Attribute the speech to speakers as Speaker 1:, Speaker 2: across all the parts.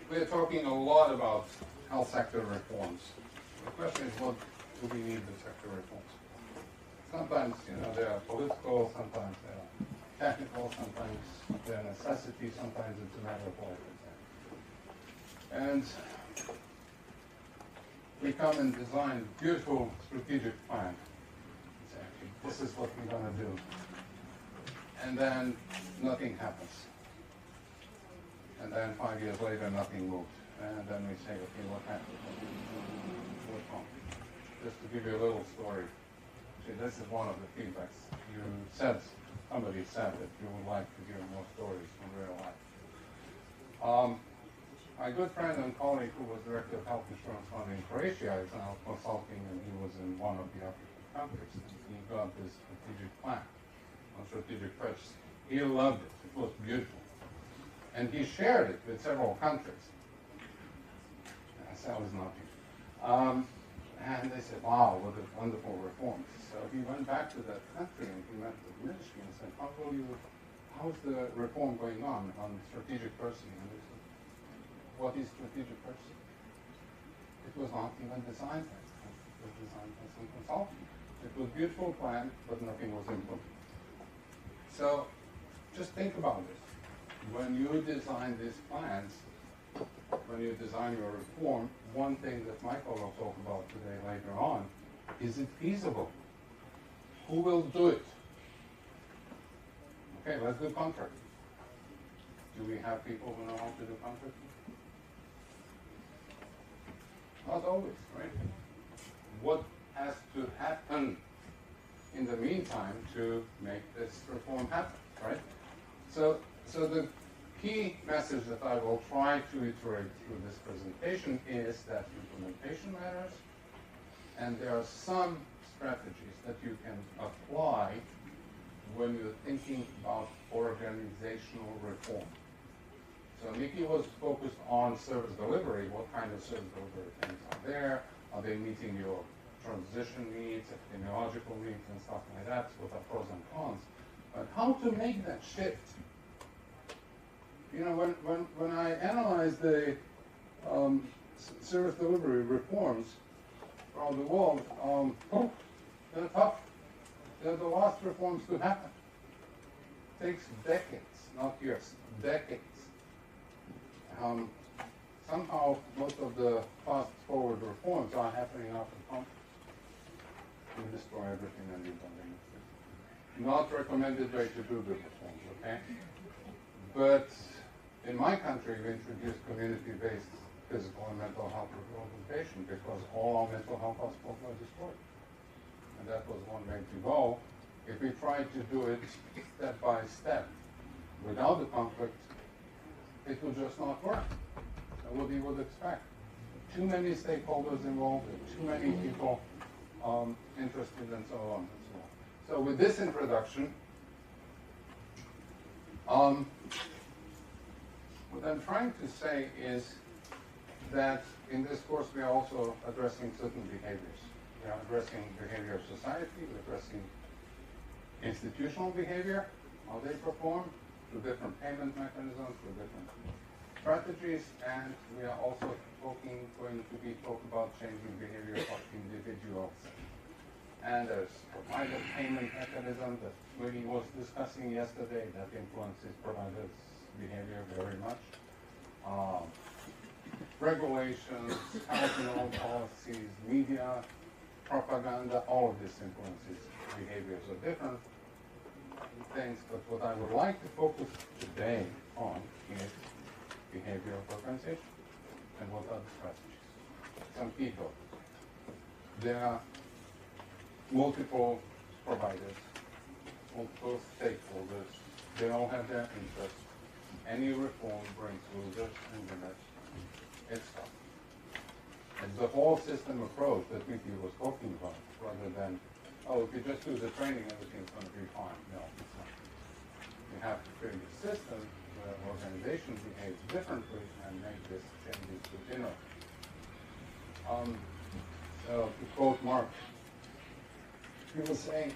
Speaker 1: we're talking a lot about health sector reforms. The question is, what do we need the sector reforms? Sometimes, they are political, sometimes they are technical, sometimes they're necessity, sometimes it's a matter of life and death. And we come and design a beautiful strategic plan. Exactly. This is what we're going to do. And then nothing happens. And then 5 years later, nothing moved. And then we say, okay, what happened? What's wrong? Just to give you a little story. See, this is one of the feedbacks. Somebody said that you would like to hear more stories from real life. My good friend and colleague who was director of health insurance fund in Croatia is now consulting, and he was in one of the African countries. And he got this strategic plan on strategic purchasing. He loved it. It was beautiful. And he shared it with several countries. That was nothing. And they said, wow, what a wonderful reforms. So he went back to that country and he met the ministry and said, how's the reform going on strategic purchasing? And they said, what is strategic purchasing? It was not even designed by us. It was designed by some consultant. It was a beautiful plan, but nothing was implemented. So just think about this. When you design these plans, when you design your reform, one thing that Michael will talk about today later on, is it feasible? Who will do it? Okay, let's do contracting. Do we have people who know how to do contracting? Not always, right? What has to happen in the meantime to make this reform happen, right? So the key message that I will try to iterate through this presentation is that implementation matters, and there are some strategies that you can apply when you're thinking about organizational reform. So Nikki was focused on service delivery. What kind of service delivery things are there? Are they meeting your transition needs, epidemiological needs, and stuff like that? What are pros and cons? But how to make that shift? When I analyze the service delivery reforms around the world, they're tough. They're the last reforms to happen. It takes decades, not years, decades. Somehow, most of the fast-forward reforms are happening after conflict. You destroy everything and you don't. Not recommended way to do the reforms, okay? But in my country, we introduced community-based physical and mental health rehabilitation because all our mental health hospitals were destroyed. And that was one way to go. If we tried to do it step by step without the conflict, it would just not work. That's what you would expect. Too many stakeholders involved, too many people interested, and so on and so on. So with this introduction, what I'm trying to say is that in this course we are also addressing certain behaviors. We are addressing behavior of society, we're addressing institutional behavior, how they perform, through different payment mechanisms, through different strategies, and we are also going to be talking about changing behavior of individuals. And there's provider payment mechanism that Willie was discussing yesterday that influences providers' behavior very much. Regulations, health and all policies, media, propaganda, all of this influences behaviors of different things, but what I would like to focus today on is behavior of organization and what are the strategies. Some key topics. There are multiple providers, multiple stakeholders. They all have their interests. Any reform brings losers and winners. It's tough. It's the whole system approach that Mickey was talking about, rather than, oh, if you just do the training, everything's going to be fine. No, it's not. You have to create a system where organizations behave differently and make these changes within it. So to quote Mark, he was saying,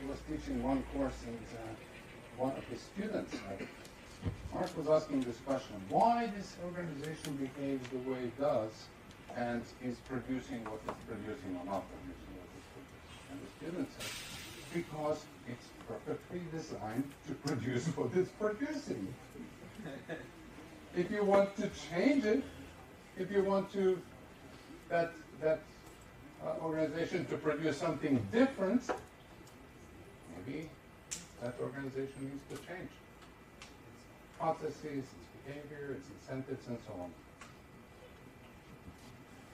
Speaker 1: he was teaching one course and one of his students said, Mark was asking this question, why this organization behaves the way it does and is producing what it's producing or not producing what it's producing. And the student said, because it's perfectly designed to produce what it's producing. If you want to change it, if you want to that organization to produce something different, maybe that organization needs to change its processes, its behavior, its incentives, and so on.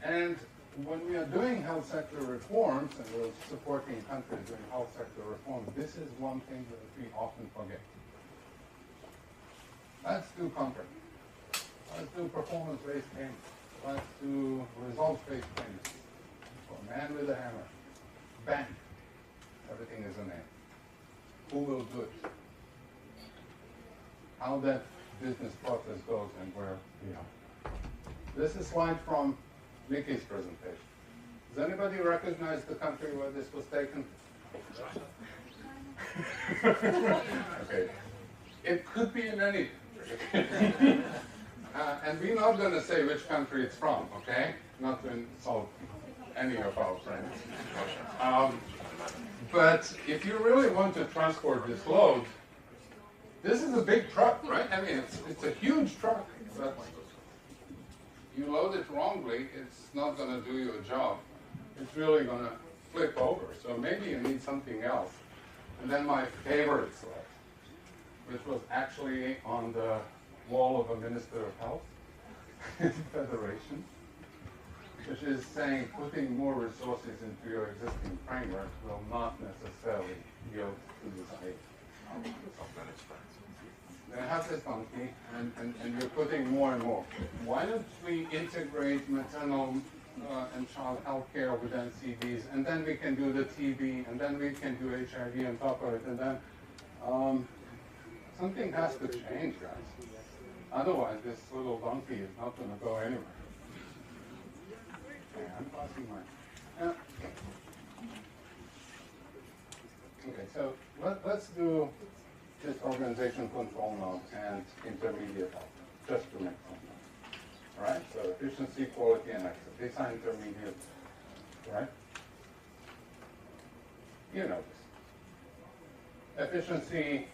Speaker 1: And when we are doing health sector reforms, and we're supporting countries doing health sector reforms, this is one thing that we often forget. Let's do contract. Let's do performance-based payments. Let's do results-based payments. For a man with a hammer. Bang. Everything is a name. Who will do it? How that business process goes and where we are. This is a slide from Vicky's presentation. Does anybody recognize the country where this was taken? Okay. It could be in any country. And we're not going to say which country it's from, okay? Not to insult any of our friends. But if you really want to transport this load, this is a big truck, right? I mean, it's a huge truck. But you load it wrongly, it's not going to do your job. It's really going to flip over. So maybe you need something else. And then my favorite slide, which was actually on the wall of a Minister of Health in Federation, which is saying putting more resources into your existing framework will not necessarily yield the desired outcome. They have this donkey, and you're putting more and more. Why don't we integrate maternal and child health care with NCDs, and then we can do the TB, and then we can do HIV on top of it, and then something has to change, guys. Otherwise, this little donkey is not going to go anywhere. Okay, I'm passing mine. Okay, so let's do this organization control node and intermediate health, just to make some notes. All right, so efficiency, quality, and access. These are intermediate, right? You know this. Efficiency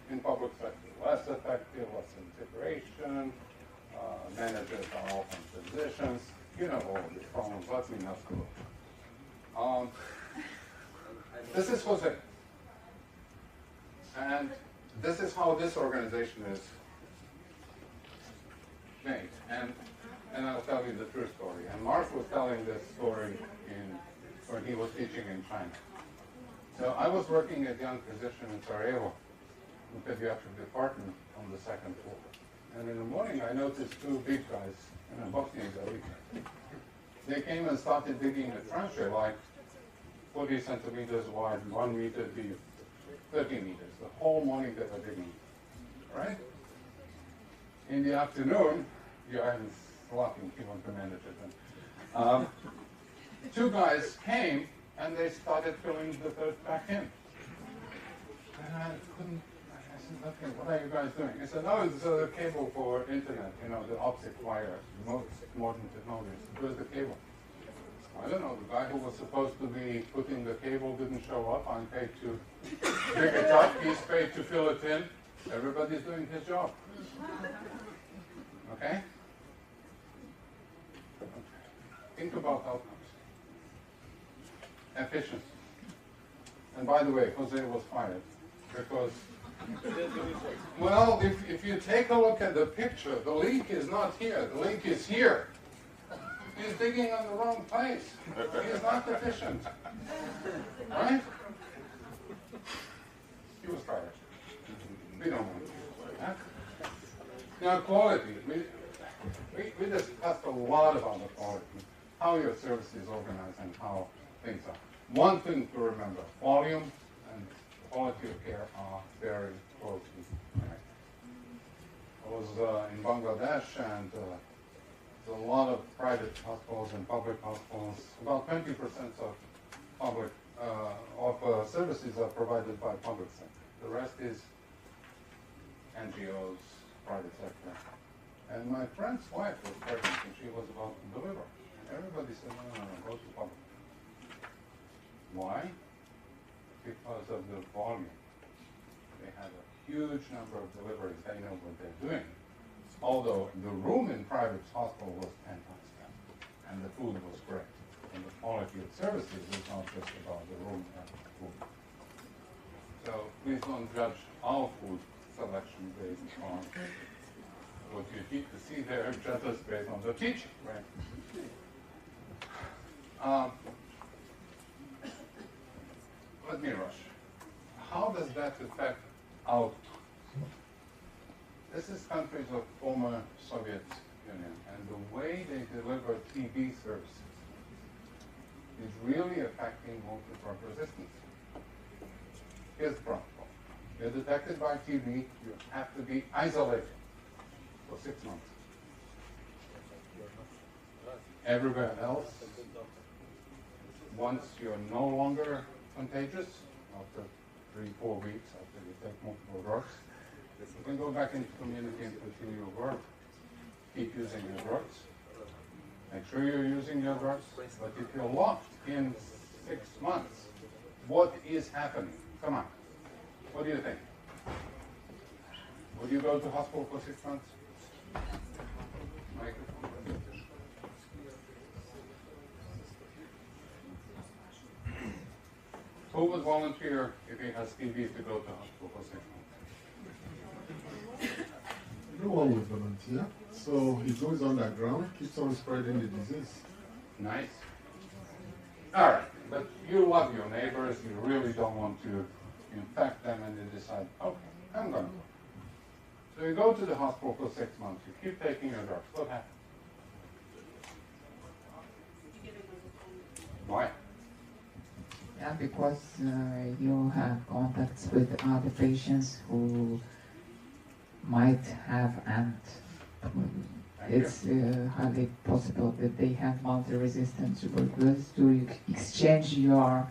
Speaker 1: in public sector, less effective, less integration, managers are often physicians. You know all of these problems, let me not go. This is Jose. And this is how this organization is made. And I'll tell you the true story. And Mark was telling this story when he was teaching in China. So I was working as a young physician in Sarajevo, in the pediatric department on the second floor. And in the morning I noticed two big guys in a Bosnian guy. They came and started digging a trench like 40 centimeters wide, 1 meter deep, 30 meters. The whole morning they were digging, right? In the afternoon, Johan's laughing, he wants to manage it. Two guys came and they started filling the dirt back in. And I said, okay, what are you guys doing? I said, no, it's a cable for internet, you know, the optic wire, modern technologies. Where's the cable? I don't know, the guy who was supposed to be putting the cable didn't show up. I'm paid to dig it up, he's paid to fill it in. Everybody's doing his job. Okay? Think about outcomes. Efficiency. And by the way, Jose was fired because, well, if you take a look at the picture, the leak is not here, the leak is here. He's digging on the wrong place. He is not efficient. Right? He was fired. We don't want that. Now, quality. We discussed a lot about the quality, how your service is organized and how things are. One thing to remember, volume and quality of care are very closely connected. I was in Bangladesh and there's a lot of private hospitals and public hospitals. About 20% of public services are provided by public sector. The rest is NGOs, private sector. And my friend's wife was pregnant and she was about to deliver. Everybody said, no, go to public. Why? Because of the volume. They had a huge number of deliveries. They know what they're doing. Although the room in private hospital was 10 times better, and the food was great. And the quality of services is not just about the room and the food. So please don't judge our food selection based on what you need to see there, just based on the teaching, right? Let me rush. How does that affect our? This is countries of former Soviet Union, and the way they deliver TB services is really affecting multi-drug resistance. Here's the problem. You're detected by TB, you have to be isolated for 6 months. Everywhere else, once you're no longer contagious, after 3-4 weeks after you take multiple drugs, you can go back into community and continue your work. Keep using your drugs. Make sure you're using your drugs. But if you're locked in 6 months, what is happening? Come on. What do you think? Would you go to hospital for 6 months? Microphone. Who would volunteer if he has TB to go to hospital for 6 months?
Speaker 2: No one would volunteer. So he goes underground, keeps on spreading the disease.
Speaker 1: Nice. All right, but you love your neighbors, you really don't want to infect them, and you decide, okay, I'm going to go. So you go to the hospital for 6 months, you keep taking your drugs. What happens? Why?
Speaker 3: Yeah, because you have contacts with other patients who might have, and it's highly possible that they have multi-resistant tuberculosis. To exchange your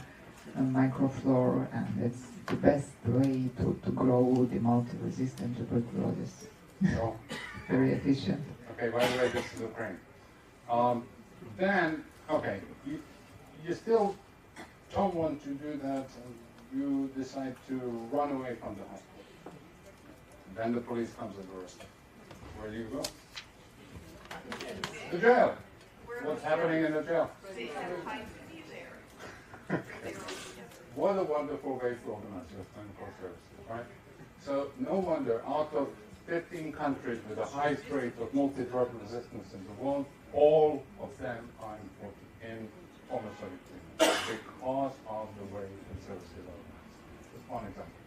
Speaker 3: microflora, and it's the best way to grow the multi-resistant tuberculosis.
Speaker 1: So,
Speaker 3: very efficient.
Speaker 1: okay, by the way, this is Ukraine. Then, okay, you still don't want to do that, and you decide to run away from the hospital. Then the police comes and arrests you. Where do you go? The jail. What's happening in the jail? What a wonderful way to organize your clinical services, right? So no wonder, out of 15 countries with the highest rate of multi-drug resistance in the world, all of them are important in former Soviet Union because of the way the services are organized. Just one example.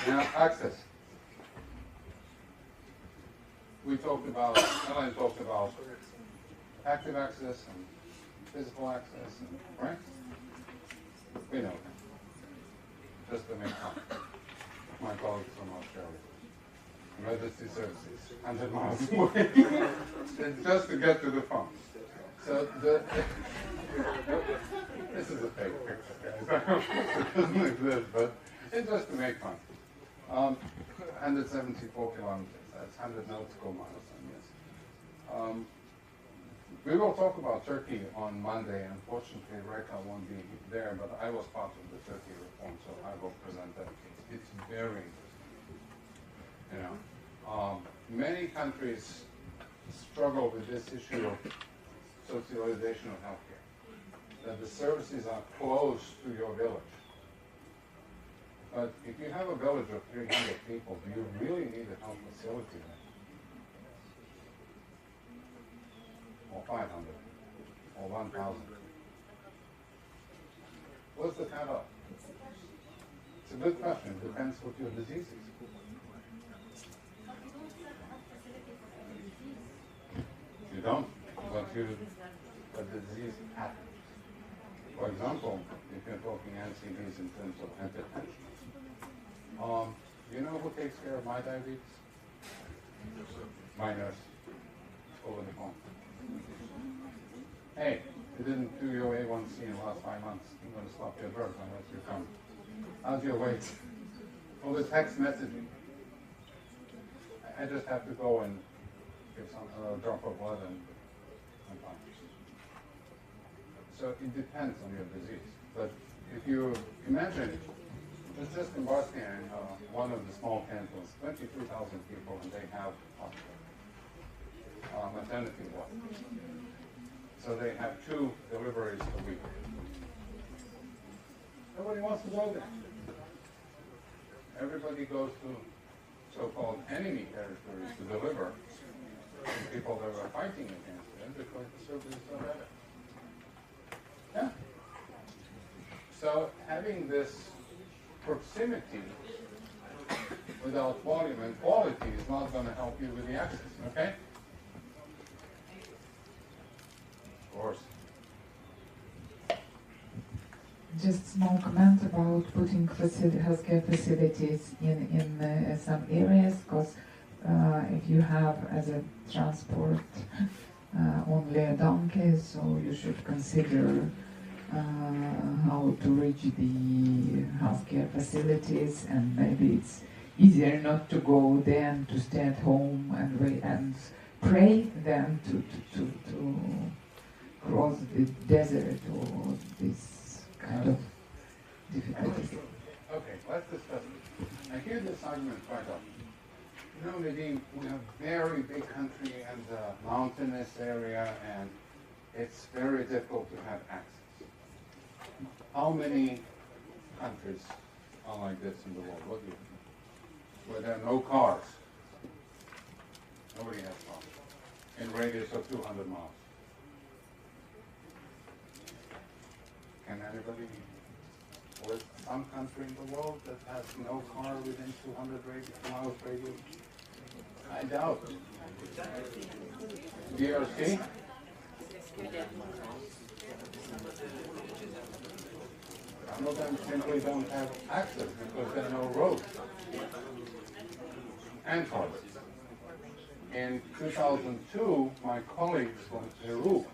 Speaker 1: Now, access. We talked about, Ellen talked about active access and physical access, and, right? We know that. Just to make fun. My colleagues from Australia. Emergency services, 100 miles away. Just to get to the phone. So this is a fake picture, guys. It doesn't exist, but it's just to make fun. 174 kilometers, that's 100 nautical miles, I guess. We will talk about Turkey on Monday. Unfortunately, Reka won't be there, but I was part of the Turkey reform, so I will present that case. It's very interesting. You know, many countries struggle with this issue of socialization of healthcare, that the services are close to your village. But if you have a village of 300 people, do you really need a health facility there? Or 500? Or 1,000? What's the cutoff? It's a good question. It depends what your disease is. You don't, but the disease happens. For example, if you're talking NCDs in terms of hypertension, you know who takes care of my diabetes? My nurse, over the phone. Hey, you didn't do your A1C in the last 5 months. I'm going to stop your drugs unless you come. How's your weight? or the text messaging. I just have to go and give some drop of blood and I'm fine. So it depends on your disease. But if you imagine, it's just in Bosnia, one of the small cantons, 23,000 people, and they have maternity ward. So they have 2 deliveries a week. Nobody wants to go there. Everybody goes to so-called enemy territories to deliver the people that are fighting against them because the services are better. Yeah. So having this proximity without volume and quality is not going to help you with the access, okay? Of course.
Speaker 3: Just small comment about putting healthcare facilities in some areas, because if you have as a transport only a donkey, so you should consider how to reach the healthcare facilities, and maybe it's easier not to go than to stay at home and wait and pray than to cross the desert or this kind of difficulties.
Speaker 1: Okay, let's discuss it. I hear this argument quite often. You know, Nadine, we have a very big country and a mountainous area, and it's very difficult to have access. How many countries are like this in the world? What do you think? Where there are no cars. Nobody has cars. In radius of 200 miles. Can anybody list some country in the world that has no car within 200 miles radius? I doubt. DRC? Some of them simply don't have access because there are no roads and cars. In 2002, my colleagues from Peru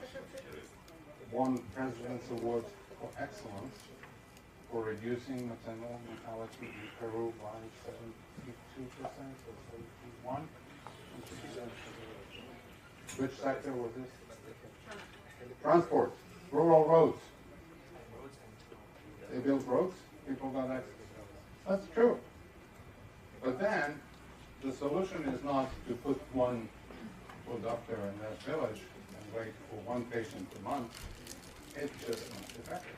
Speaker 1: won President's Award for Excellence for reducing maternal mortality in Peru by 72% or 71%. Which sector was this? Transport, rural roads. They built roads, people got access. That's true. But then, the solution is not to put one good doctor in that village and wait for one patient a month. It's just not effective.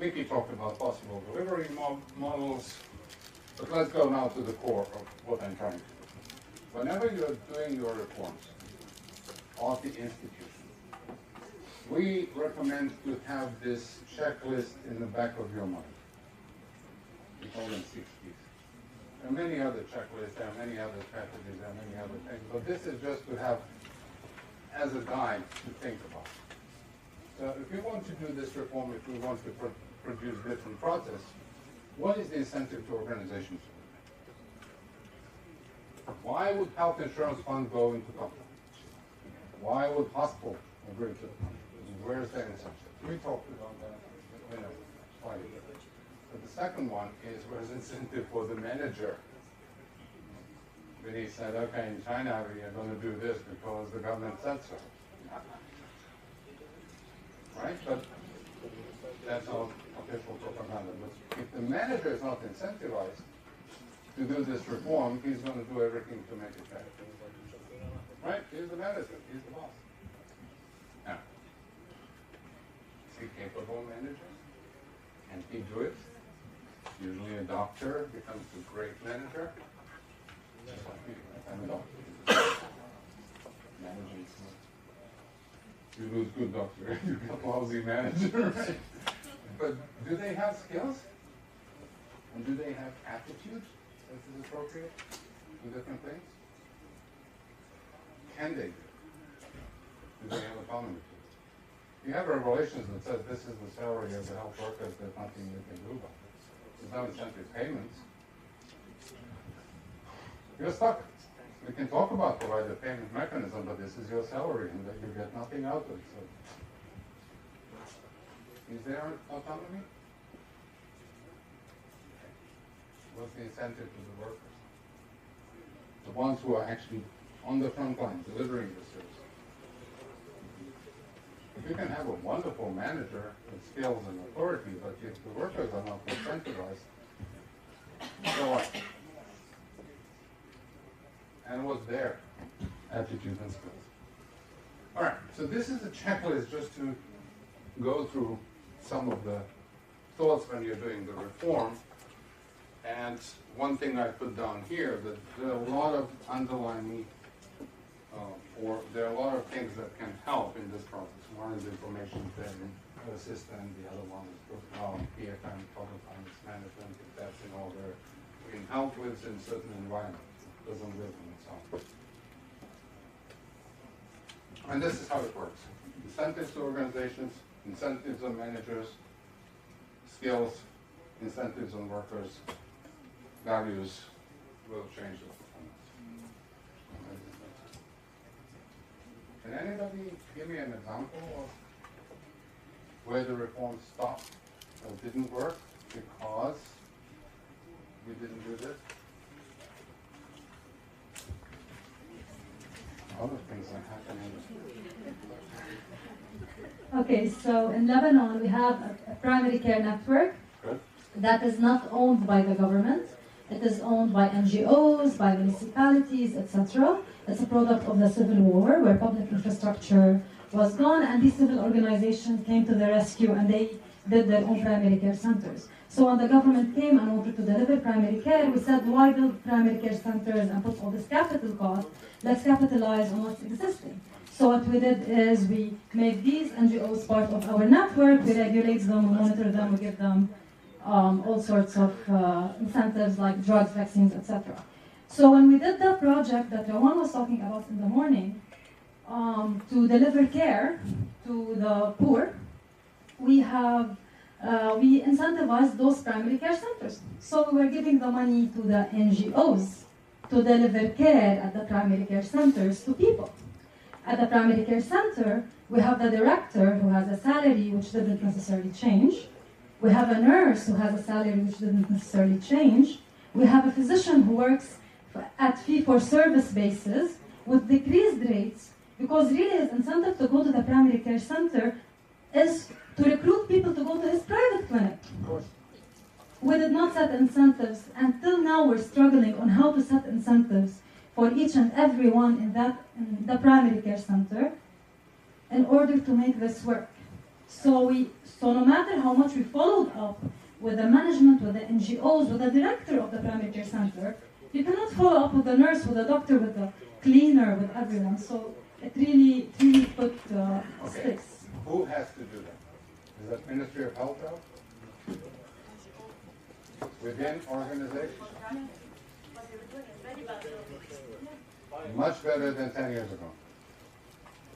Speaker 1: Mickey talked about possible delivery models, but let's go now to the core of what I'm trying to do. Whenever you're doing your reforms of the institution, we recommend to have this checklist in the back of your mind. We call them 6 Ps. There are many other checklists, there are many other strategies, there are many other things, but this is just to have as a guide to think about. So if we want to do this reform, if we want to produce different process, what is the incentive to organizations? Why would health insurance fund go into company? Why would hospital agree to the company? Where is their incentive? We talked about that quite a bit. But the second one is where's incentive for the manager? When he said, okay, in China we are going to do this because the government said so. Right? But that's all official propaganda. But if the manager is not incentivized to do this reform, he's going to do everything to make it better. Right? He's the manager. He's the boss. Now, is he capable manager? Can he do it? Usually a doctor becomes a great manager. Just like me, right? I'm a doctor. Managing. You lose good doctor, you get lousy manager, right? But do they have skills? And do they have attitude that is appropriate to different things? Can they do? Do they have autonomy? You have regulations that says this is the salary of the health workers, there's nothing you can do about it. There's no incentive payments. You're stuck. We can talk about provider payment mechanism, but this is your salary and that you get nothing out of it. So, is there autonomy? What's the incentive to the workers? The ones who are actually on the front line delivering the service. You can have a wonderful manager with skills and authority, but if the workers are not incentivized, so what? And what's their attitude and skills? All right, so this is a checklist just to go through some of the thoughts when you're doing the reform. And one thing I put down here, that there are a lot of underlying, or there are a lot of things that can help in this process. One is information sharing system, the other one is PFM, public finance management, if that's in order. We can help with in certain environments. It doesn't live on its own. And this is how it works. Incentives to organizations, incentives on managers, skills, incentives on workers, values will change the performance. Can anybody give me an example of where the reform stopped or didn't work because we didn't do this? Other things are happening.
Speaker 4: Okay, so in Lebanon we have a primary care network that is not owned by the government. It is owned by NGOs, by municipalities, etc. It's a product of the civil war where public infrastructure was gone and these civil organizations came to the rescue and they did their own primary care centers. So when the government came and wanted to deliver primary care, we said, why build primary care centers and put all this capital cost? Let's capitalize on what's existing. So what we did is we made these NGOs part of our network, we regulate them, we monitor them, we give them all sorts of incentives like drugs, vaccines, etc. So when we did the project that Rawan was talking about in the morning, to deliver care to the poor, we incentivized those primary care centers. So we were giving the money to the NGOs to deliver care at the primary care centers to people. At the primary care center, we have the director who has a salary which didn't necessarily change. We have a nurse who has a salary which didn't necessarily change. We have a physician who works at fee-for-service basis with decreased rates because really his incentive to go to the primary care center is to recruit people to go to his private clinic.
Speaker 1: Of course.
Speaker 4: We did not set incentives. Until now, we're struggling on how to set incentives for each and every one in the primary care center in order to make this work. So no matter how much we followed up with the management, with the NGOs, with the director of the primary care center, you cannot follow up with the nurse, with the doctor, with the cleaner, with everyone. So it really put sticks.
Speaker 1: Who has to do that? Is that Ministry of Health out? Within organizations? Much better than 10 years ago,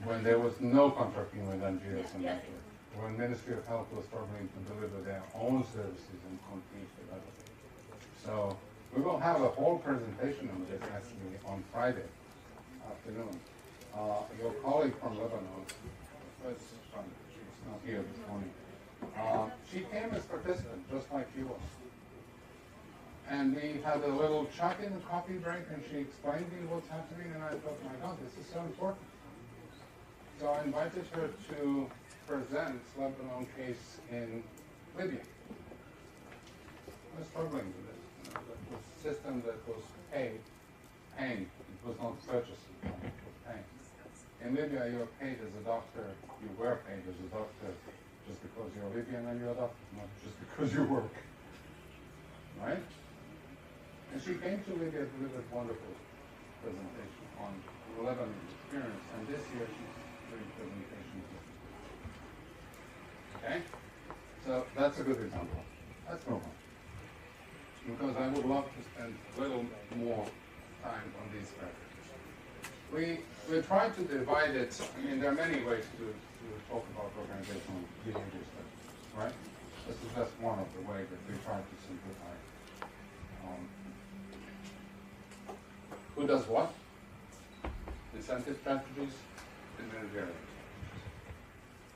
Speaker 1: when there was no contracting with NGOs and network, when Ministry of Health was struggling to deliver their own services and compete with others. So we will have a whole presentation on this actually on Friday afternoon. Your colleague from Lebanon, she's not here this morning, she came as participant, just like you was. And we had a little chat in the coffee break, and she explained me what's happening, and I thought, my God, this is so important. So I invited her to present Lebanon case in Libya. I was struggling with it. It was a system that was paying. It was not purchasing, it was paying. In Libya, you're paid as a doctor, you were paid as a doctor just because you're Libyan and you're a doctor, not just because you work. Right? And she came to Libya to deliver a wonderful presentation on Lebanon experience, and this year she's doing presentations. Okay? So that's a good example. Let's move on. Because I would love to spend a little more time on these factors. We try to divide it. I mean, there are many ways to talk about organizational behavior studies, right? This is just one of the ways that we try to simplify. Who does what? Incentive strategies and managerial strategies.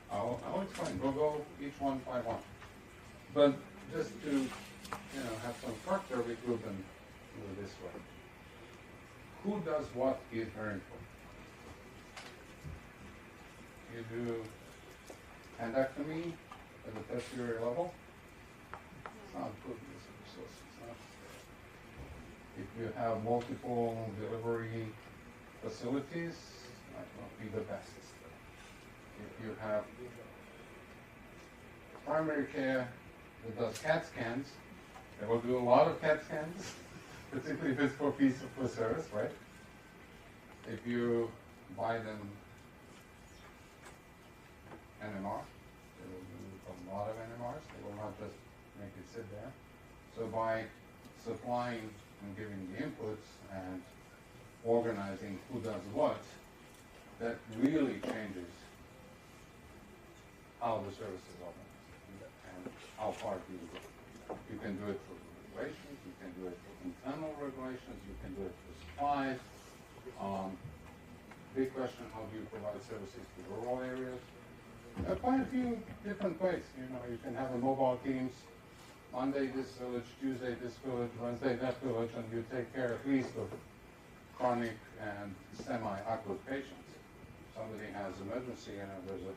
Speaker 1: I'll explain. We'll go each one by one. But just to have some structure, we group them this way. Who does what is very important. You do appendectomy at the tertiary level. It's not good in this resource. It's not. If you have multiple delivery facilities, might not be the best. If you have primary care that does CAT scans, they will do a lot of CAT scans, particularly if it's for fee for service, right? If you buy them NMR, they will do a lot of NMRs. They will not just make it sit there. So by supplying and giving the inputs and organizing who does what, that really changes how the service is organized and how far do you go. You can do it through regulations, you can do it through internal regulations, you can do it through supplies. Big question, how do you provide services to rural areas? There are quite a few different ways. You can have a mobile teams, Monday this village, Tuesday this village, Wednesday that village, and you take care at least of chronic and semi-acute patients. Somebody has emergency, there's a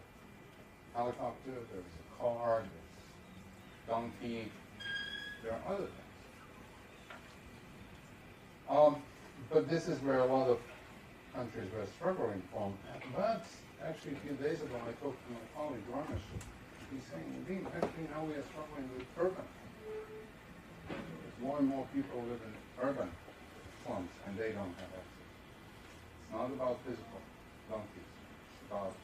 Speaker 1: helicopter, there's a car, there's donkey, there are other things. But this is where a lot of countries were struggling from. But actually a few days ago I talked to my colleague Ramesh. He's saying, indeed, actually now we are struggling with urban. More and more people live in urban slums and they don't have access. It's not about physical donkeys. It's about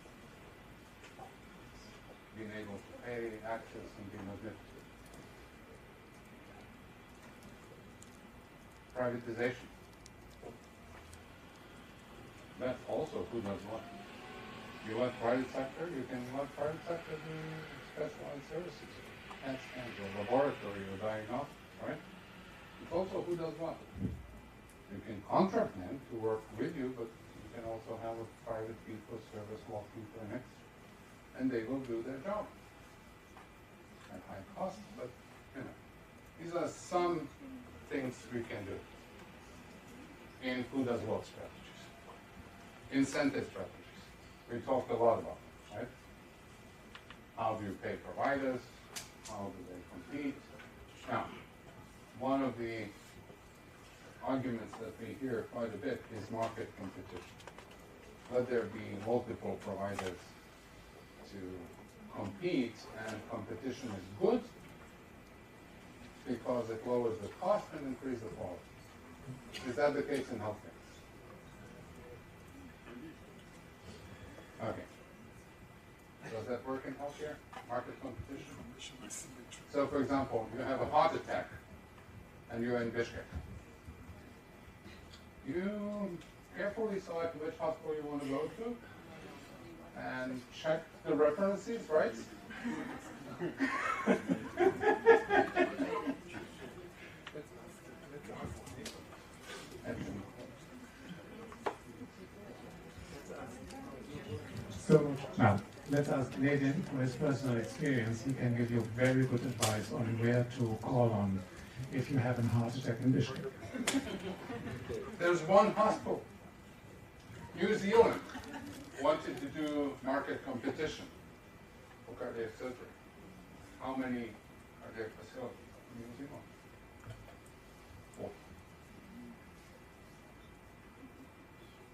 Speaker 1: being able to pay, access, and being admitted. Privatization. That's also who does what. You let private sector, you can let private sector do specialized services, CAT scans or laboratory or diagnostics, right? It's also who does what. You can contract them to work with you, but you can also have a private fee-for-service walk-in clinics, and they will do their job at high cost, but these are some things we can do in who does what strategies. Incentive strategies. We talked a lot about them, right? How do you pay providers? How do they compete? Now, one of the arguments that we hear quite a bit is market competition. Let there be multiple providers to compete, and competition is good because it lowers the cost and increases the quality. Is that the case in healthcare? Okay. Does that work in healthcare? Market competition? So, for example, you have a heart attack and you're in Bishkek. You carefully select which hospital you want to go to and check the references, right?
Speaker 5: So now, let's ask Nadine, from his personal experience, he can give you very good advice on where to call on if you have a heart attack in Bishkek.
Speaker 1: There's one hospital. New Zealand wanted to do market competition for cardiac surgery. How many cardiac facilities in New Zealand? 4.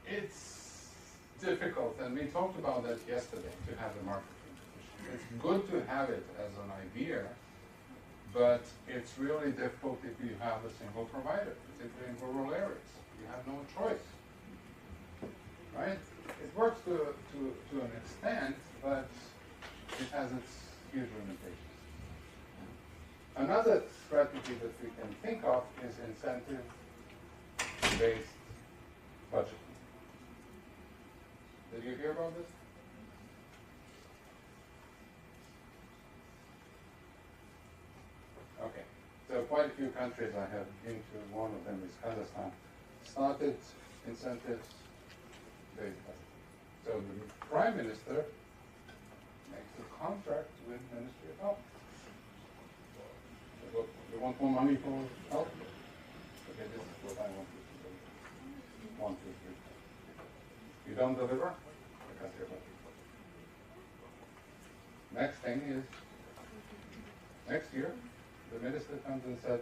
Speaker 1: It's difficult, and we talked about that yesterday, to have the market competition. It's good to have it as an idea, but it's really difficult if you have a single provider, particularly in rural areas. You have no choice, right? It works to an extent, but it has its huge limitations. Another strategy that we can think of is incentive-based budgeting. Did you hear about this? Okay. So quite a few countries I have been to, one of them is Kazakhstan, started incentives-based budgeting. So the Prime Minister makes a contract with Ministry of Health. So look, You want more money for health? Okay, this is what I want you to do. 1, 2, 3. You don't deliver? I got your budget. Next thing is, next year, the minister comes and said,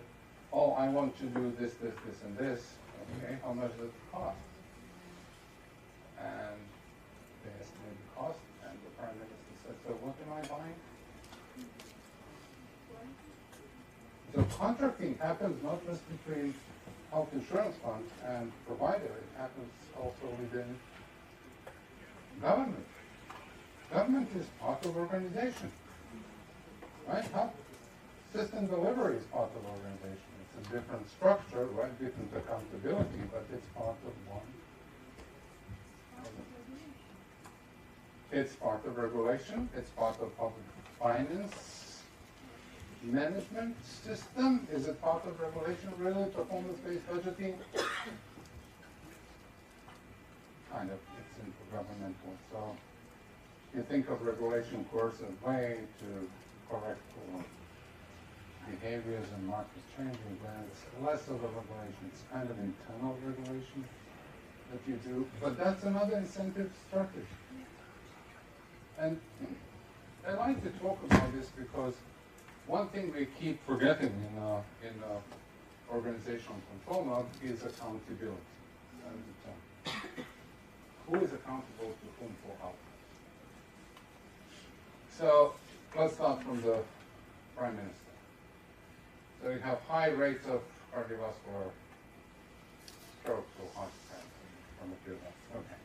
Speaker 1: oh, I want to do this, this, this, and this. Okay, how much does it cost? And they estimated the cost, and the prime minister said, so what am I buying? So contracting happens not just between health insurance fund and provider, it happens also within government. Government is part of organization, right? Health system delivery is part of organization. It's a different structure, right? Different accountability, but it's part of one. It's part of regulation. It's part of public finance management system. Is it part of regulation really? Performance-based budgeting? Kind of. It's intergovernmental. So you think of regulation coercive way to correct behaviors and markets changing, but it's less of a regulation. It's kind of internal regulation that you do. But that's another incentive strategy. And I like to talk about this because one thing we keep forgetting in organizational control now is accountability. Who is accountable to whom for how? So let's start from the Prime Minister. So you have high rates of cardiovascular strokes or heart attacks from a few deaths. Okay.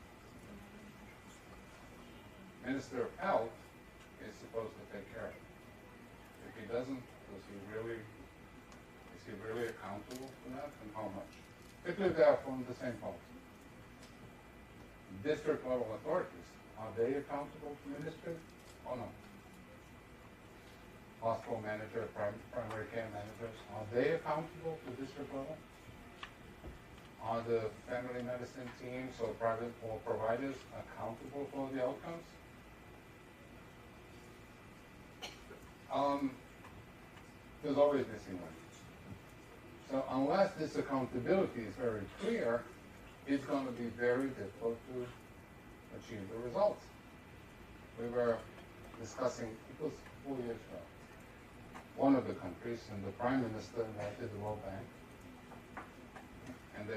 Speaker 1: Minister of Health is supposed to take care of it. If he doesn't, is he really accountable for that, and how much? Particularly they are from the same policy. District level authorities, are they accountable to ministry or not? Hospital manager, primary care managers, are they accountable to district level? Are the family medicine teams or private or providers accountable for the outcomes? There's always missing one. So unless this accountability is very clear, it's going to be very difficult to achieve the results. We were discussing, it was 4 years ago, one of the countries, and the Prime Minister invited the World Bank, and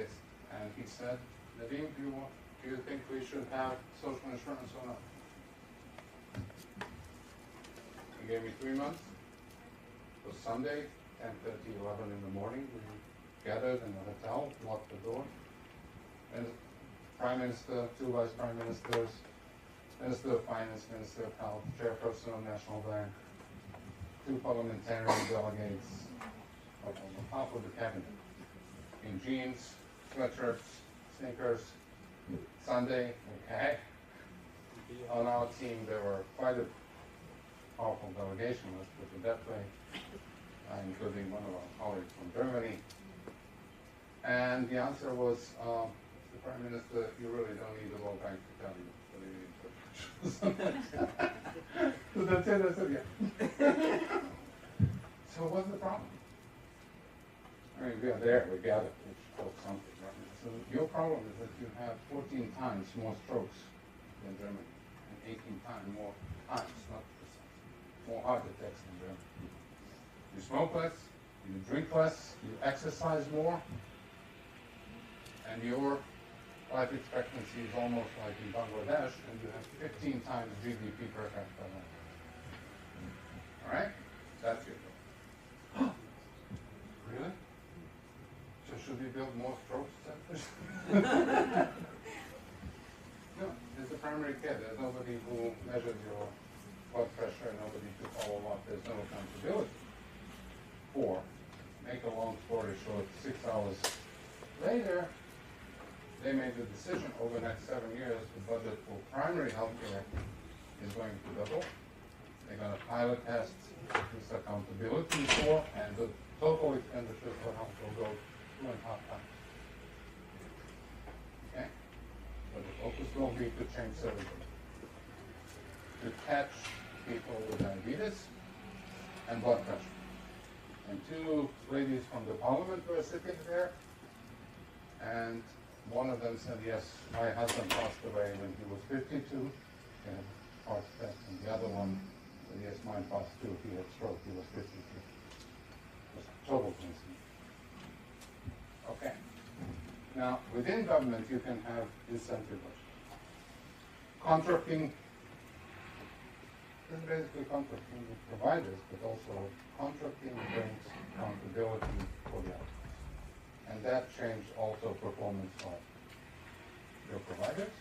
Speaker 1: he said, Nadim, do you think we should have social insurance or not? He gave me 3 months. It was Sunday, 10:30, 11 in the morning. We gathered in the hotel, locked the door, and the Prime Minister, 2 Vice Prime Ministers, Minister of Finance, Minister of Health, Chairperson of National Bank, 2 parliamentarian delegates, on top of the cabinet, in jeans, sweatshirts, sneakers. Sunday, okay. On our team, there were quite a powerful delegation, let's put it that way, including one of our colleagues from Germany. And the answer was, the Prime Minister, you really don't need the World Bank to tell you whether you need to. So that's it, I said, yeah. So what's the problem? I mean, we are there, we gather, which was something, right? So your problem is that you have 14 times more strokes than Germany, and 18 times more times, not more heart attacks than Germany. You smoke less, you drink less, you exercise more, and your life expectancy is almost like in Bangladesh, and you have 15 times GDP per capita. All right? That's your goal. Really? So should we build more stroke centers? No, there's the primary care. There's nobody who measures your blood pressure, nobody to follow up. There's no accountability. Or, make a long story short, 6 hours later, they made the decision over the next 7 years, the budget for primary health care is going to double. They're going to pilot test this accountability for, and the total expenditure for health will go 2.5 times. Okay? So the focus will be to change everything. To catch people with diabetes and blood pressure. and two ladies from the parliament were sitting there, and one of them said, yes, my husband passed away when he was 52, in a heart attack, and the other one said, yes, mine passed too, he had stroke, he was 52. It was a total coincidence. Okay. Now, within government, you can have incentive budget. Contracting is basically contracting with providers, but also contracting brings accountability for the outcomes. And that changed also performance of your providers,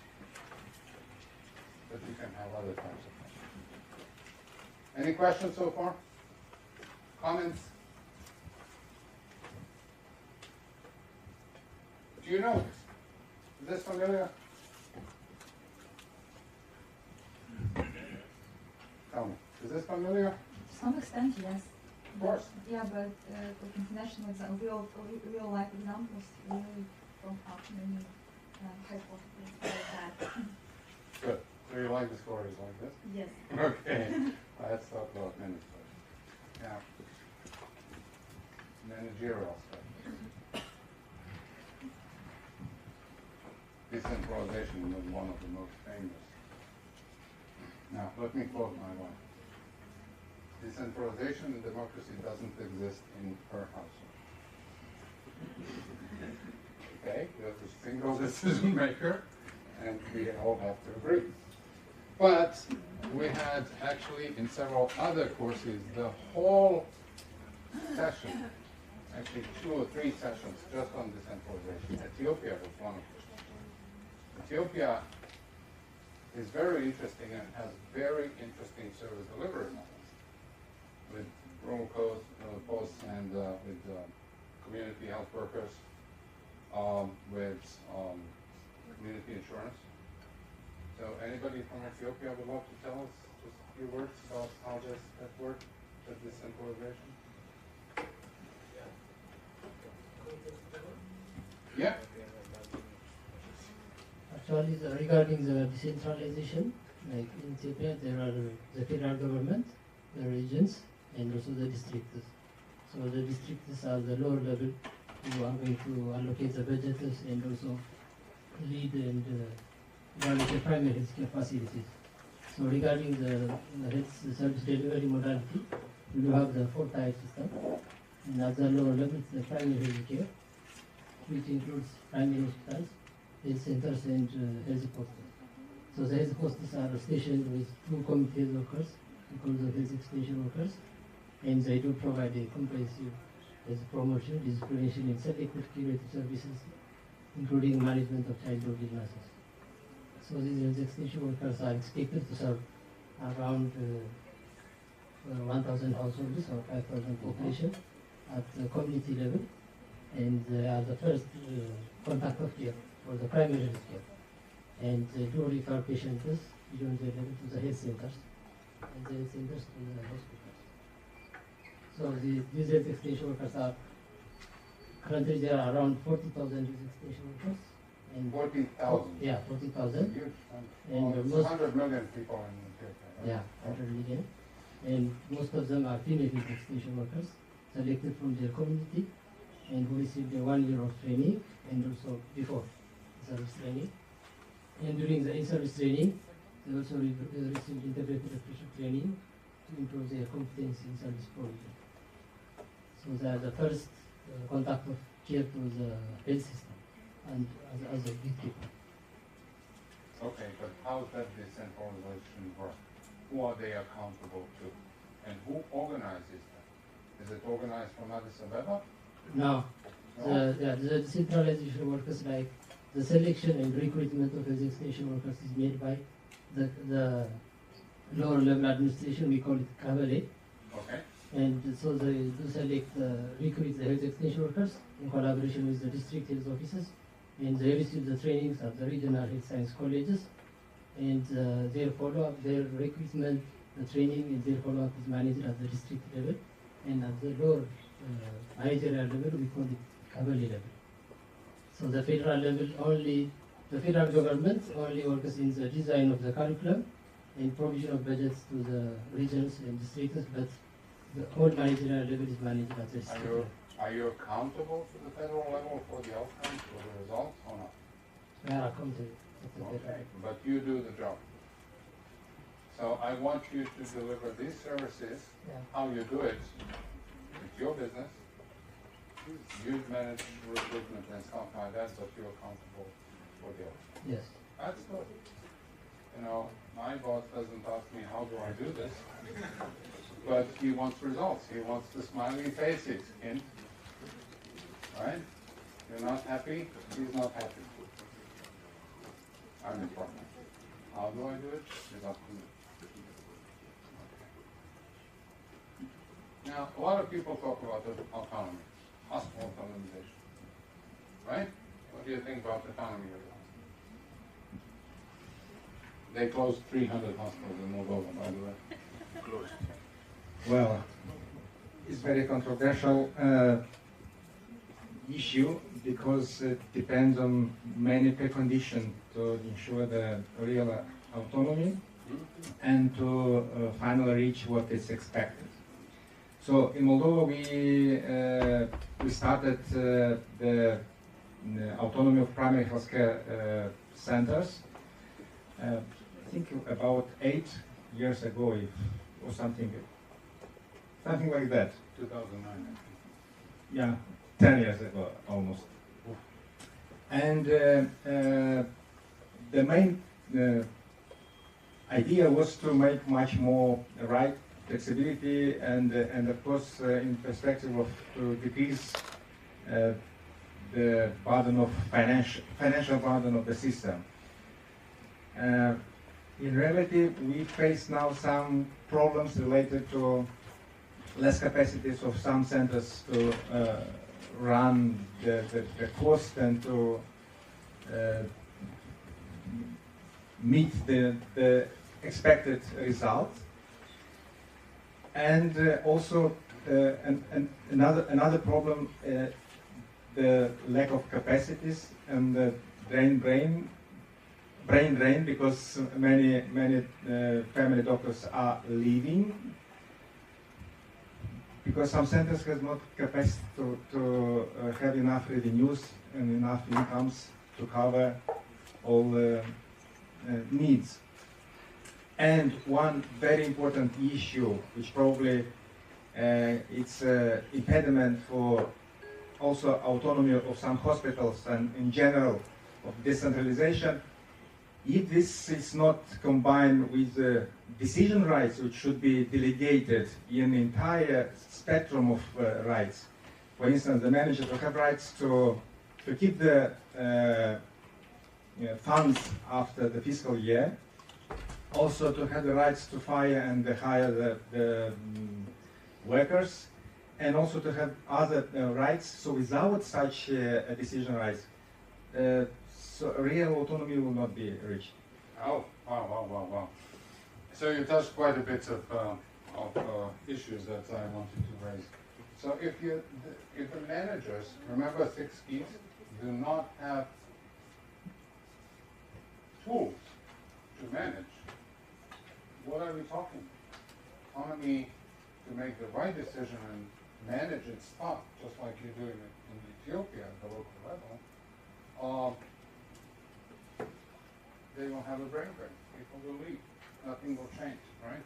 Speaker 1: but you can have other types of contracting. Any questions so far? Comments? Do you know this? Is this familiar? Tell me, is this familiar?
Speaker 6: To some extent, yes.
Speaker 1: Of course.
Speaker 6: Yeah, but with international examples, real life examples, we really don't have many hypotheses like that.
Speaker 1: Good. So you like the stories like this?
Speaker 6: Yes.
Speaker 1: Okay. Let's talk about many stories. Now, managerial stuff. Decentralization was one of the most famous. Now, let me quote my wife. Decentralization in democracy doesn't exist in her household. Okay, you have a single decision maker, and we all have to agree. But we had actually in several other courses the whole session, actually 2 or 3 sessions just on decentralization. Ethiopia was one of them. Ethiopia is very interesting and has very interesting service delivery models with rural posts and with community health workers, with community insurance. So anybody from Ethiopia would love to tell us just a few words about how that works, that decentralization? Yeah.
Speaker 7: Actually, regarding the decentralization, like in Ethiopia, there are the federal government, the regions, and also the districts. So the districts are the lower level who are going to allocate the budgets and also lead and manage the primary healthcare facilities. So regarding the health service delivery modality, we do have the 4-tier system. And at the lower level, it's the primary health care, which includes primary hospitals, health centers, and health posts. So the health posts are stationed with 2 community health workers, we call them health extension workers, and they do provide a comprehensive health promotion, disease prevention, and selective curative services, including management of childhood illnesses. So these health extension workers are expected to serve around 1,000 households or 5,000 population at the community level, and they are the first contact of care for the primary health care. And they do refer patients beyond the level to the health centers, and the health centers to the hospitals. So these health extension workers are, currently there are around 40,000 health extension workers. And
Speaker 1: 40,000.
Speaker 7: Yeah, 40,000.
Speaker 1: Huge.
Speaker 7: And
Speaker 1: Well,
Speaker 7: most,
Speaker 1: 100 million people in Ethiopia. Right?
Speaker 7: yeah, 100 million. And most of them are female health extension workers selected from their community and who received a 1 year of training and also before service training. And during the in-service training, they also received integrated application training to improve their competence in service provision. So they are the first contact of care to the health system and as a gatekeeper.
Speaker 1: Okay, but how does that decentralization work? Who are they accountable to? And who organizes that? Is it organized from Addis Ababa?
Speaker 7: No,
Speaker 1: No?
Speaker 7: the decentralization workers, like the selection and recruitment of health extension workers is made by the lower level administration, we call it Kabale.
Speaker 1: Okay.
Speaker 7: And so they do select, recruit the health extension workers in collaboration with the district health officers, and they receive the trainings at the regional health science colleges, and their follow-up, their recruitment, the training, and their follow-up is managed at the district level, and at the lower managerial level, we call it Kabale level. So the federal level only, the federal government only works in the design of the curriculum and provision of budgets to the regions and districts, but The whole managerial level is managed at the state level.
Speaker 1: Are you accountable to the federal level for the outcomes, for the results, or not?
Speaker 7: We are accountable at the federal
Speaker 1: Okay,
Speaker 7: level.
Speaker 1: but you do the job. So I want you to deliver these services.
Speaker 7: Yeah.
Speaker 1: How you do it, it's your business. You manage recruitment and stuff like that, but you're accountable for the outcome.
Speaker 7: Yes.
Speaker 1: That's good. You know, my boss doesn't ask me how do I do this, but he wants results. He wants the smiling faces. Hint. Right? You're not happy, he's not happy. I'm in problem. How do I do it? It's up to me. Okay. Now, a lot of people talk about the autonomy, hospital autonomization. Right? What do you think about autonomy? They closed 300 hospitals in Moldova, by the way.
Speaker 8: Well, it's very controversial issue because it depends on many preconditions to ensure the real autonomy and to finally reach what is expected. So in Moldova we started the autonomy of primary healthcare centers. I think about 8 years ago, or something like that.
Speaker 1: 2009, I think.
Speaker 8: Yeah, 10 years ago almost. And the main idea was to make much more right flexibility and of course in perspective of to decrease the burden of financial burden of the system. In reality, we face now some problems related to less capacities of some centers to run the cost and to meet the expected result. And also another problem, the lack of capacities and the brain drain because many family doctors are leaving because some centers have not capacity to have enough revenues and enough incomes to cover all needs. And one very important issue, which probably it's an impediment for also autonomy of some hospitals and in general of decentralization, if this is not combined with decision rights, which should be delegated in the entire spectrum of rights. For instance, the manager will have rights to keep the funds after the fiscal year, also to have the rights to fire and hire the workers, and also to have other rights. So without such decision rights, so real autonomy will not be reached.
Speaker 1: Oh, wow. So you touched quite a bit of issues that I wanted to raise. So if the managers, remember 6 keys, do not have tools to manage, what are we talking? Autonomy to make the right decision and manage its stuff, just like you're doing it in Ethiopia at the local level. They will have a brain drain. People will leave. Nothing will change, right?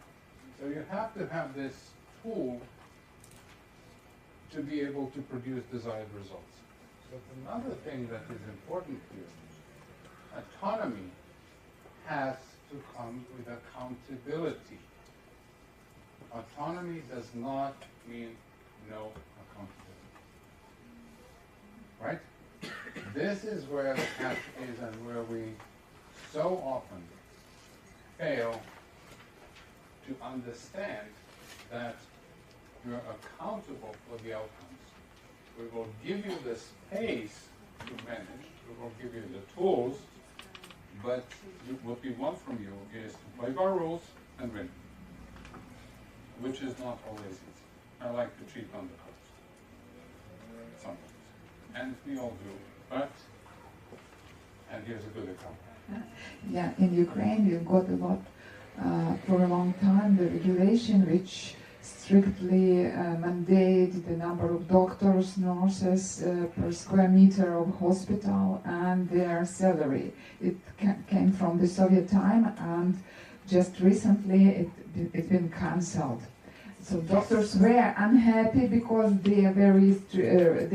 Speaker 1: So you have to have this tool to be able to produce desired results. But another thing that is important here, autonomy has to come with accountability. Autonomy does not mean no accountability. Right? This is where the catch is and where we so often fail to understand that you're accountable for the outcomes. We will give you the space to manage, we will give you the tools, but what we want from you is to play by our rules and win, which is not always easy. I like to cheat on the coast, sometimes, and we all do, but, and here's a good example.
Speaker 3: Yeah, in Ukraine we've got a lot for a long time the regulation which strictly mandate the number of doctors, nurses per square meter of hospital and their salary. It came from the Soviet time, and just recently it's been cancelled. So doctors were unhappy because they are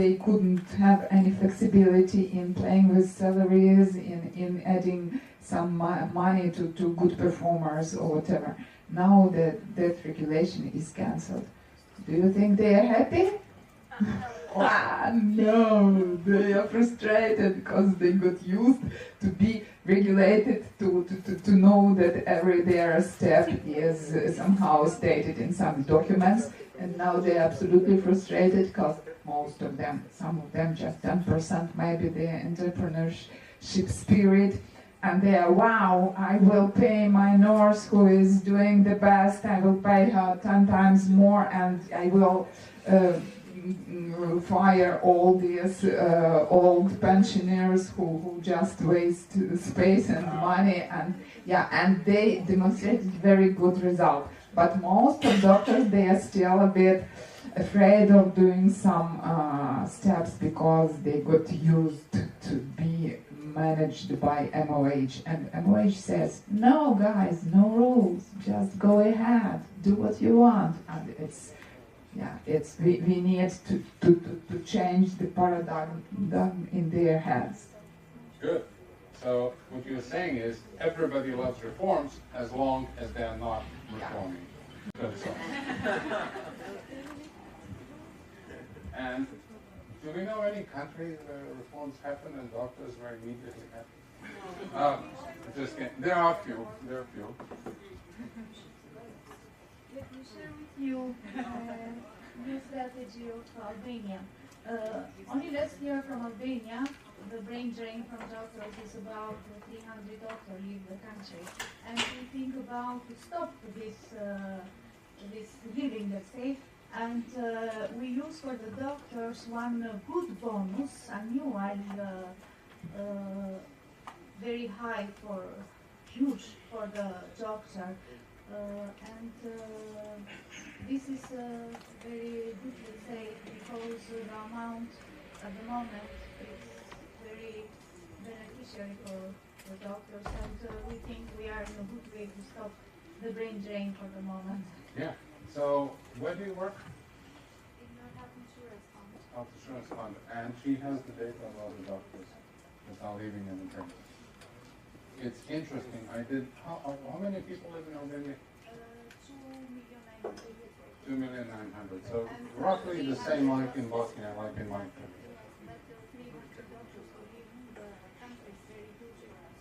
Speaker 3: they couldn't have any flexibility in playing with salaries, in adding some money to good performers or whatever. Now that regulation is cancelled. Do you think they are happy? No, they are frustrated because they got used to be regulated, to know that their step is somehow stated in some documents, and now they are absolutely frustrated because most of them, some of them just 10%, maybe their entrepreneurship spirit, and they are, wow, I will pay my nurse who is doing the best, I will pay her 10 times more, and I will fire all these old pensioners who just waste space and money, and they demonstrated very good result. But most of doctors, they are still a bit afraid of doing some steps because they got used to be managed by MOH, and MOH says, no guys, no rules, just go ahead, do what you want, and we need to change the paradigm in their heads.
Speaker 1: Good. So what you're saying is everybody loves reforms as long as they're not reforming. Good. So. And do we know any countries where reforms happen and doctors were immediately happy? Just kidding. There are a few.
Speaker 9: Let me share with you new strategy of Albania. Only last year from Albania, the brain drain from doctors is about 300 doctors leave the country. And we think about to stop this leaving, let's say. And we use for the doctors one good bonus, annual, very high huge for the doctor. This is very good, let's say, because the amount at the moment is very beneficiary for the doctors, and we think we are in a good way to stop the brain drain for the moment.
Speaker 1: Yeah. So, where do you work?
Speaker 9: In the health insurance fund.
Speaker 1: Health insurance fund. And she has the data of all the doctors that are leaving in the country. It's interesting. How many people live in Albania? 2,900,000. So roughly the same like in Bosnia, like in my country.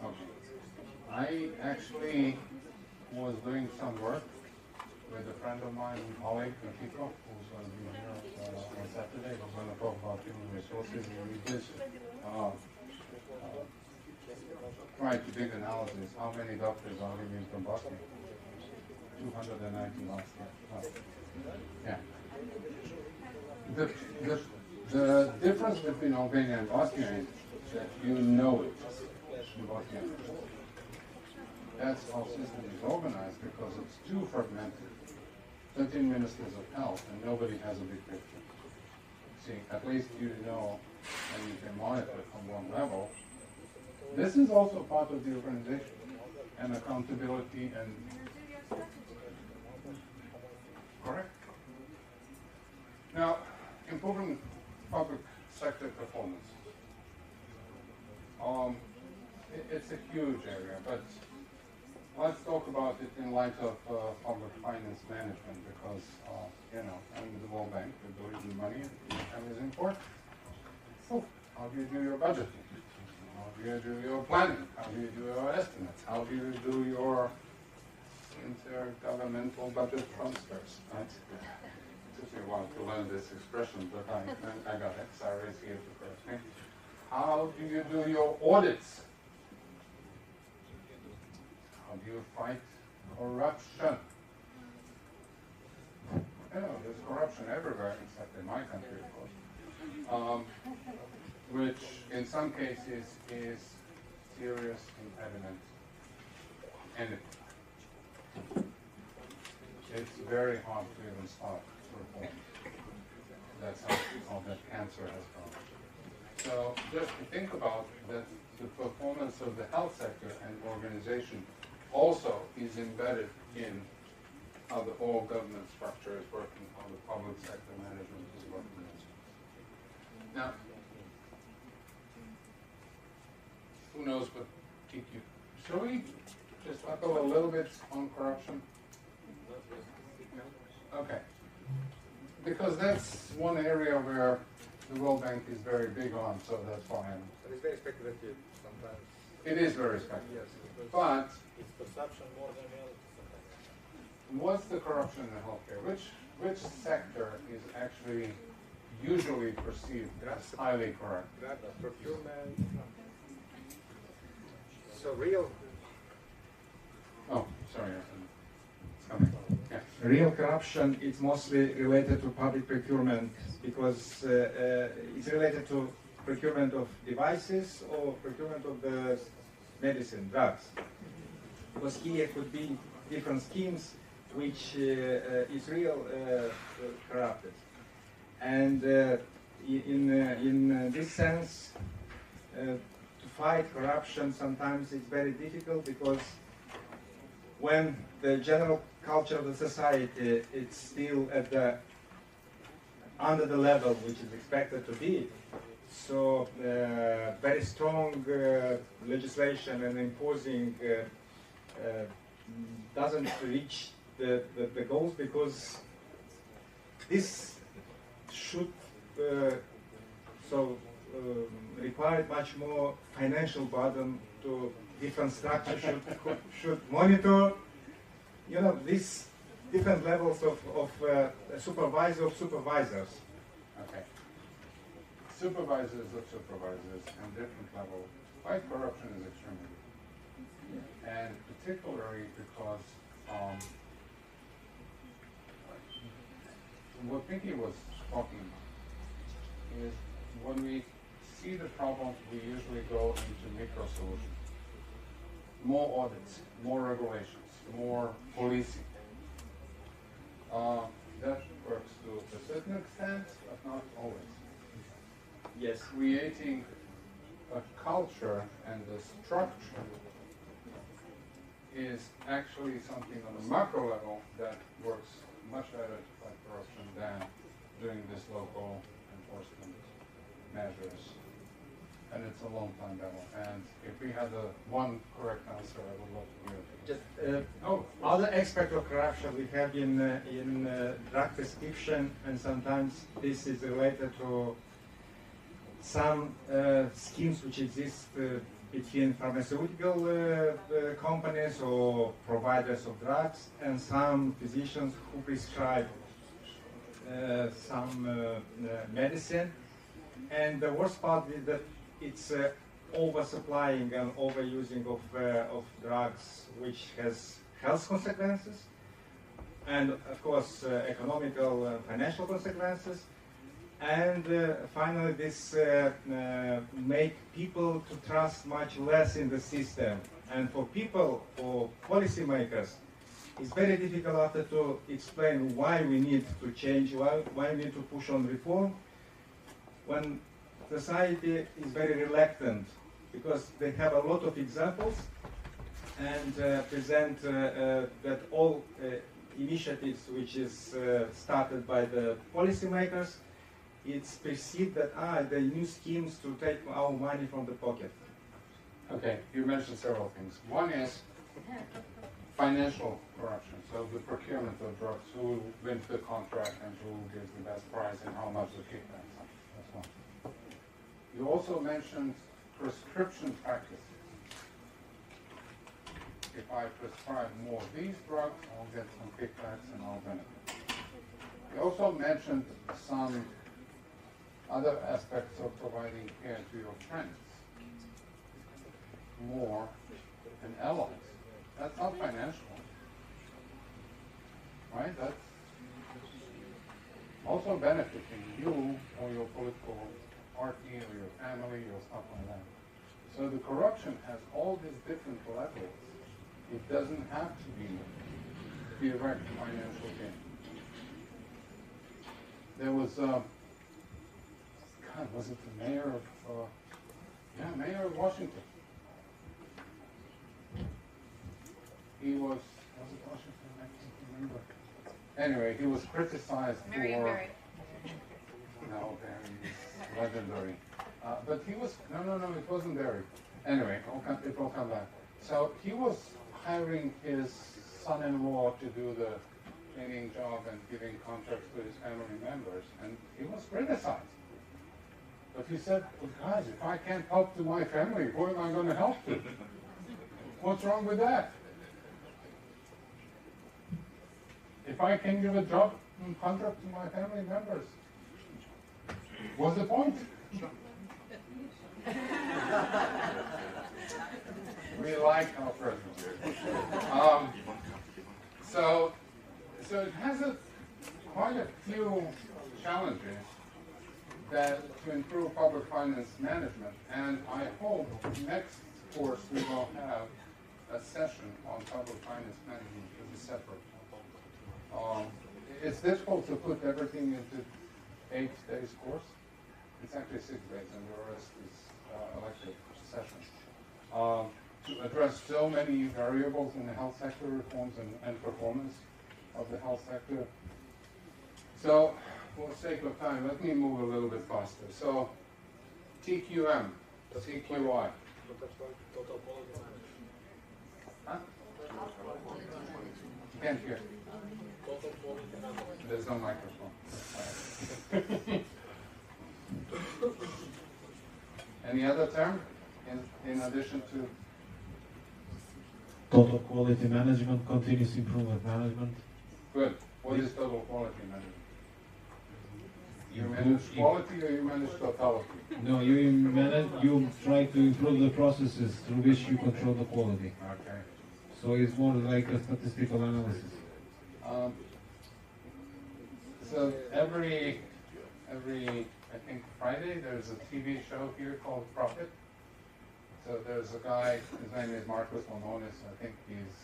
Speaker 1: Okay. I actually was doing some work with a friend of mine, colleague, Kiko, who's going to be here on Saturday. We're going to talk about human resources, and we did try to dig analysis. How many doctors are leaving from Bosnia? 290 last year. Yeah. The difference between Albania and Bosnia is that you know it in Bosnia. That's how the system is organized because it's too fragmented. 13 ministers of health and nobody has a big picture. See, at least you know and you can monitor from one level. This is also part of the organization and accountability and correct. Now, improving public sector performance. It's a huge area, but let's talk about it in light of public finance management because, I'm the World Bank, we believe in money, income is important. So, how do you do your budgeting? How do you do your planning? How do you do your estimates? How do you do your intergovernmental budget transfers? Right? It took me a while to learn this expression, but I got it. Sarah is here to correct me. How do you do your audits? How do you fight corruption? There's corruption everywhere except in my country, of course, which in some cases is serious impediment. And it's very hard to even start reform. That's how that cancer has gone. So just to think about that, the performance of the health sector and organization also is embedded in how the whole government structure is working, how the public sector management is working. Now, who knows what TQ? Shall we just echo a little bit on corruption? Okay. Because that's one area where the World Bank is very big on, so that's why I'm...
Speaker 10: But it's very speculative sometimes.
Speaker 1: It is very speculative.
Speaker 10: Yes,
Speaker 1: But
Speaker 10: it's perception more than reality sometimes.
Speaker 1: what's the corruption in healthcare? Which sector is actually usually perceived as highly corrupt?
Speaker 10: Procurement. So real.
Speaker 1: Oh, sorry, it's coming. Yeah.
Speaker 8: Real corruption is mostly related to public procurement because it's related to procurement of devices or procurement of the medicine, drugs. Because here could be different schemes which is real corrupted. And in this sense, to fight corruption sometimes it's very difficult because when the general culture of the society it's still at the under the level which is expected to be, so very strong legislation and imposing doesn't reach the goals because this should require much more financial burden to different structures should monitor, you know, these different levels of supervisors.
Speaker 1: Okay. Supervisors of supervisors and different levels. Fight corruption is extremely good. And particularly because what Pinky was talking about is when we see the problem, we usually go into micro solutions. More audits, more regulations, more policing. That works to a certain extent, but not always.
Speaker 8: Yes.
Speaker 1: Creating a culture and a structure is actually something on a macro level that works much better to fight corruption than doing this local enforcement measures. And it's a long time battle. And if we had one correct answer, I would love to hear it.
Speaker 8: Just other aspect of corruption we have in drug prescription, and sometimes this is related to some schemes which exist between pharmaceutical companies or providers of drugs and some physicians who prescribe some medicine. And the worst part is that it's oversupplying and overusing of drugs, which has health consequences, and of course economical and financial consequences. And finally, this make people to trust much less in the system. And for people, for policymakers, it's very difficult after to explain why we need to change, why we need to push on reform, when society is very reluctant, because they have a lot of examples and present that all initiatives which is started by the policymakers, it's perceived that the new schemes to take our money from the pocket.
Speaker 1: Okay, you mentioned several things. One is financial corruption, so the procurement of drugs, who wins the contract and who gives the best price and how much the kickbacks. That's one. You also mentioned prescription practices. If I prescribe more of these drugs, I'll get some kickbacks and I'll benefit. You also mentioned some other aspects of providing care to your friends, more than allies. That's not financial, right? That's also benefiting you or your political party or your family or stuff like that. So the corruption has all these different levels. It doesn't have to be direct financial gain. There was, God, was it the mayor of, mayor of Washington. He was it Washington? I can't remember. Anyway, he was criticized
Speaker 6: Marion
Speaker 1: for.
Speaker 6: Barry.
Speaker 1: No, Barry is legendary. But he was, no, it wasn't Barry. Anyway, it will come back. So he was hiring his son-in-law to do the cleaning job and giving contracts to his family members, and he was criticized. But he said, well, guys, if I can't help to my family, who am I going to help to? What's wrong with that? If I can give a job and contract to my family members, what's the point? We like our president. So it has quite a few challenges that to improve public finance management, and I hope next course we will have a session on public finance management as a separate. It's difficult to put everything into 8 days course. It's actually 6 days, and the rest is elective sessions. To address so many variables in the health sector reforms and performance of the health sector. So, for the sake of time, let me move a little bit faster. So, TQM, CQI. Huh? Can't hear. There's no microphone. Any other term in addition to?
Speaker 11: Total quality management, continuous improvement management.
Speaker 1: Good. What is total quality management? You manage quality or you manage totality?
Speaker 11: No, you try to improve the processes through which you control the quality.
Speaker 1: Okay.
Speaker 11: So it's more like a statistical analysis.
Speaker 1: So every I think Friday there's a TV show here called Profit. So there's a guy, his name is Marcus Mononis, I think he's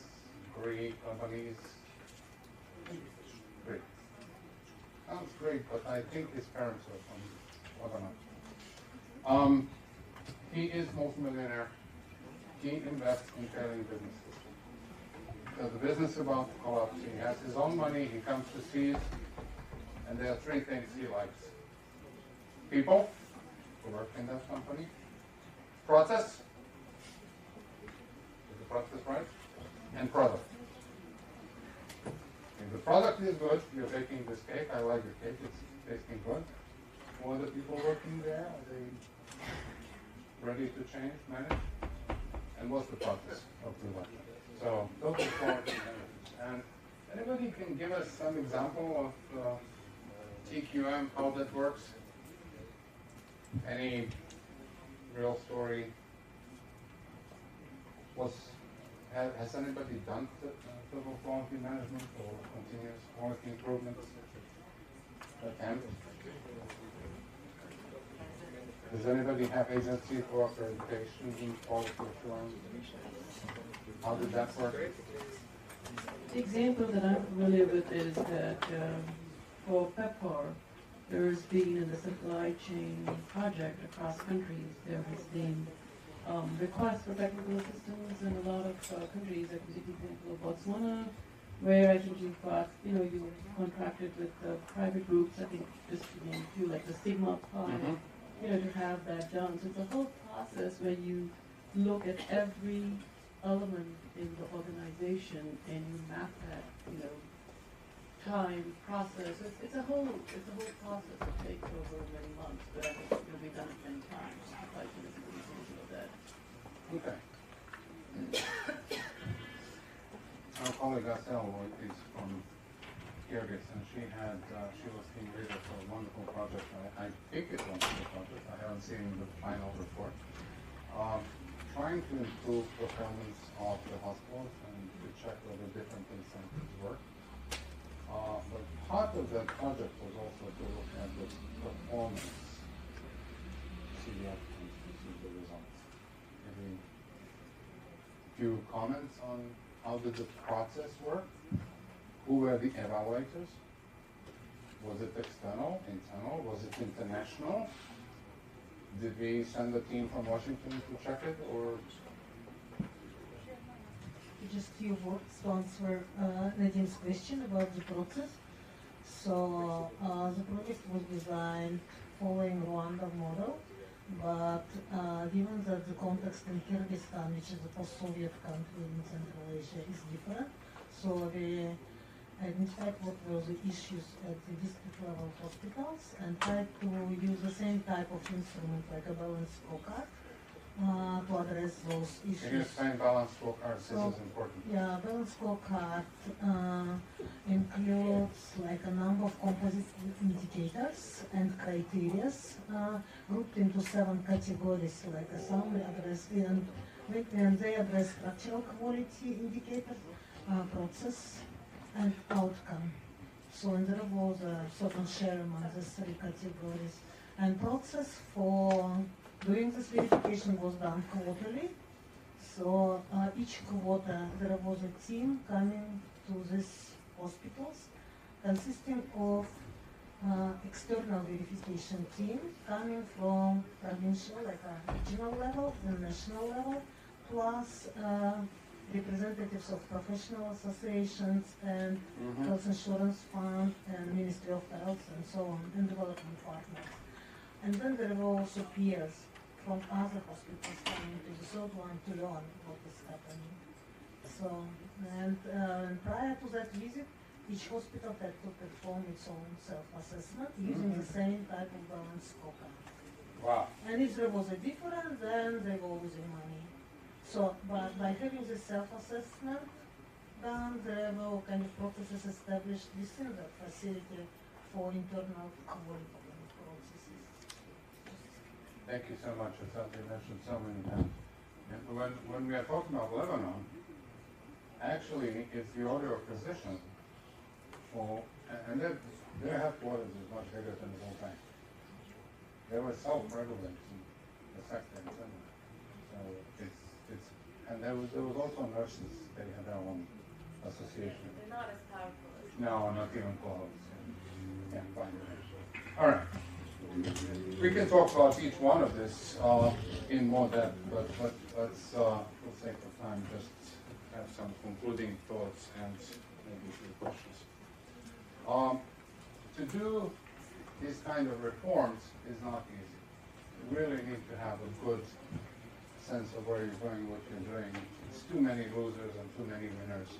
Speaker 1: Greek, Lebanese. Greek. Sounds Greek, but I think his parents are from Lebanon. He is multimillionaire. He invests in failing businesses. So the business is about to collapse. He has his own money, he comes to see it, and there are 3 things he likes. People who work in that company. Process. Is the process right? And product. If the product is good, you're baking this cake, I like the cake, it's tasting good. Who are the people working there? Are they ready to change, manage? And what's the process of the work? So those are quality managers. And anybody can give us some example of TQM, how that works? Any real story? Has anybody done total quality management or continuous quality improvements? Does anybody have agency for accreditation in quality assurance? How did that work?
Speaker 12: The example that I'm familiar with is that for PEPFAR, there's been in the supply chain project across countries, there has been requests for technical assistance in a lot of countries. I can give you the example of Botswana, where I think you've got, you contracted with private groups, I think just to name a few, like the Sigma Apply, to have that done. So it's a whole process where you look at every element in the organization and you map that, time, process. It's a whole process that takes over many months, but I think we've done it many times. Supply chain is a good example of that.
Speaker 1: Okay. Our colleague Estelle is from Kyrgyz, and she was team leader for a wonderful project. I think it's a wonderful project. I haven't seen the final report. Trying to improve performance of the hospitals and to check whether different incentives work. But part of that project was also to look at the performance, see the outcomes, see the results. Any few comments on how did the process work? Who were the evaluators? Was it external, internal? Was it international? Did we send a team from Washington to check it, or?
Speaker 13: Just few words to answer Nadine's question about the process. So the project was designed following Rwanda model, but given that the context in Kyrgyzstan, which is a post-Soviet country in Central Asia, is different, so we identified what were the issues at the district level hospitals and tried to use the same type of instrument like a balanced scorecard to address those issues.
Speaker 1: Can you explain balanced scorecard? This is important.
Speaker 13: Yeah, balanced scorecard includes like a number of composite indicators and criteria grouped into 7 categories, like a summary address, and they address structural quality indicators, process, and outcome. So and there was a certain share among the 3 categories. And process for doing this verification was done quarterly. So each quarter there was a team coming to these hospitals consisting of external verification team coming from provincial, like a regional level and national level, plus representatives of professional associations and health insurance fund and Ministry of Health and so on, and development partners. And then there were also peers from other hospitals coming to the third one to learn what is happening. So, and prior to that visit, each hospital had to perform its own self-assessment using the same type of balanced scorecard.
Speaker 1: Wow.
Speaker 13: And if there was a difference, then they were losing money. So, but by having this self-assessment done, there were kind of processes established within the facility for internal quality processes.
Speaker 1: Thank you so much. I thought you mentioned so many times. And when we are talking about Lebanon, actually it's the order of position for, and their headquarters is much bigger than the whole thing. They were self-regulating the sector in Finland. So it's and there was also nurses. They had their own association.
Speaker 14: They're not as powerful as
Speaker 1: No, not even close. Can't find it. All right. We can talk about each one of this in more depth, but let's, for sake of time, just have some concluding thoughts and maybe a few questions. To do these kind of reforms is not easy. You really need to have a good sense of where you're going, what you're doing. It's too many losers and too many winners.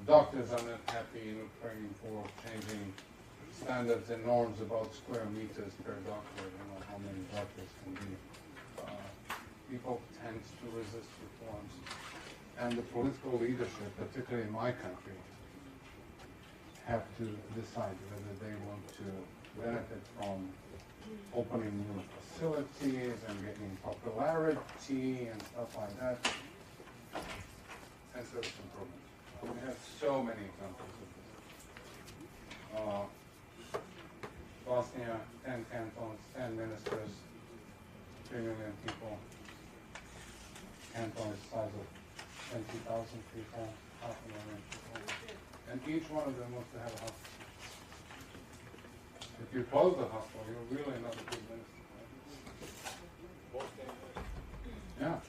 Speaker 1: Doctors are not happy in praying for changing standards and norms about square meters per doctor, how many doctors can be. People tend to resist reforms. And the political leadership, particularly in my country, have to decide whether they want to benefit from opening new facilities and getting popularity and stuff like that, and service improvement. We have so many examples of this. Bosnia, 10 cantons, 10 ministers, 3 million people. Canton is the size of 20,000 people, 500,000 people. And each one of them wants to have a hospital. If you close the hospital, you're really not a good minister. Yeah.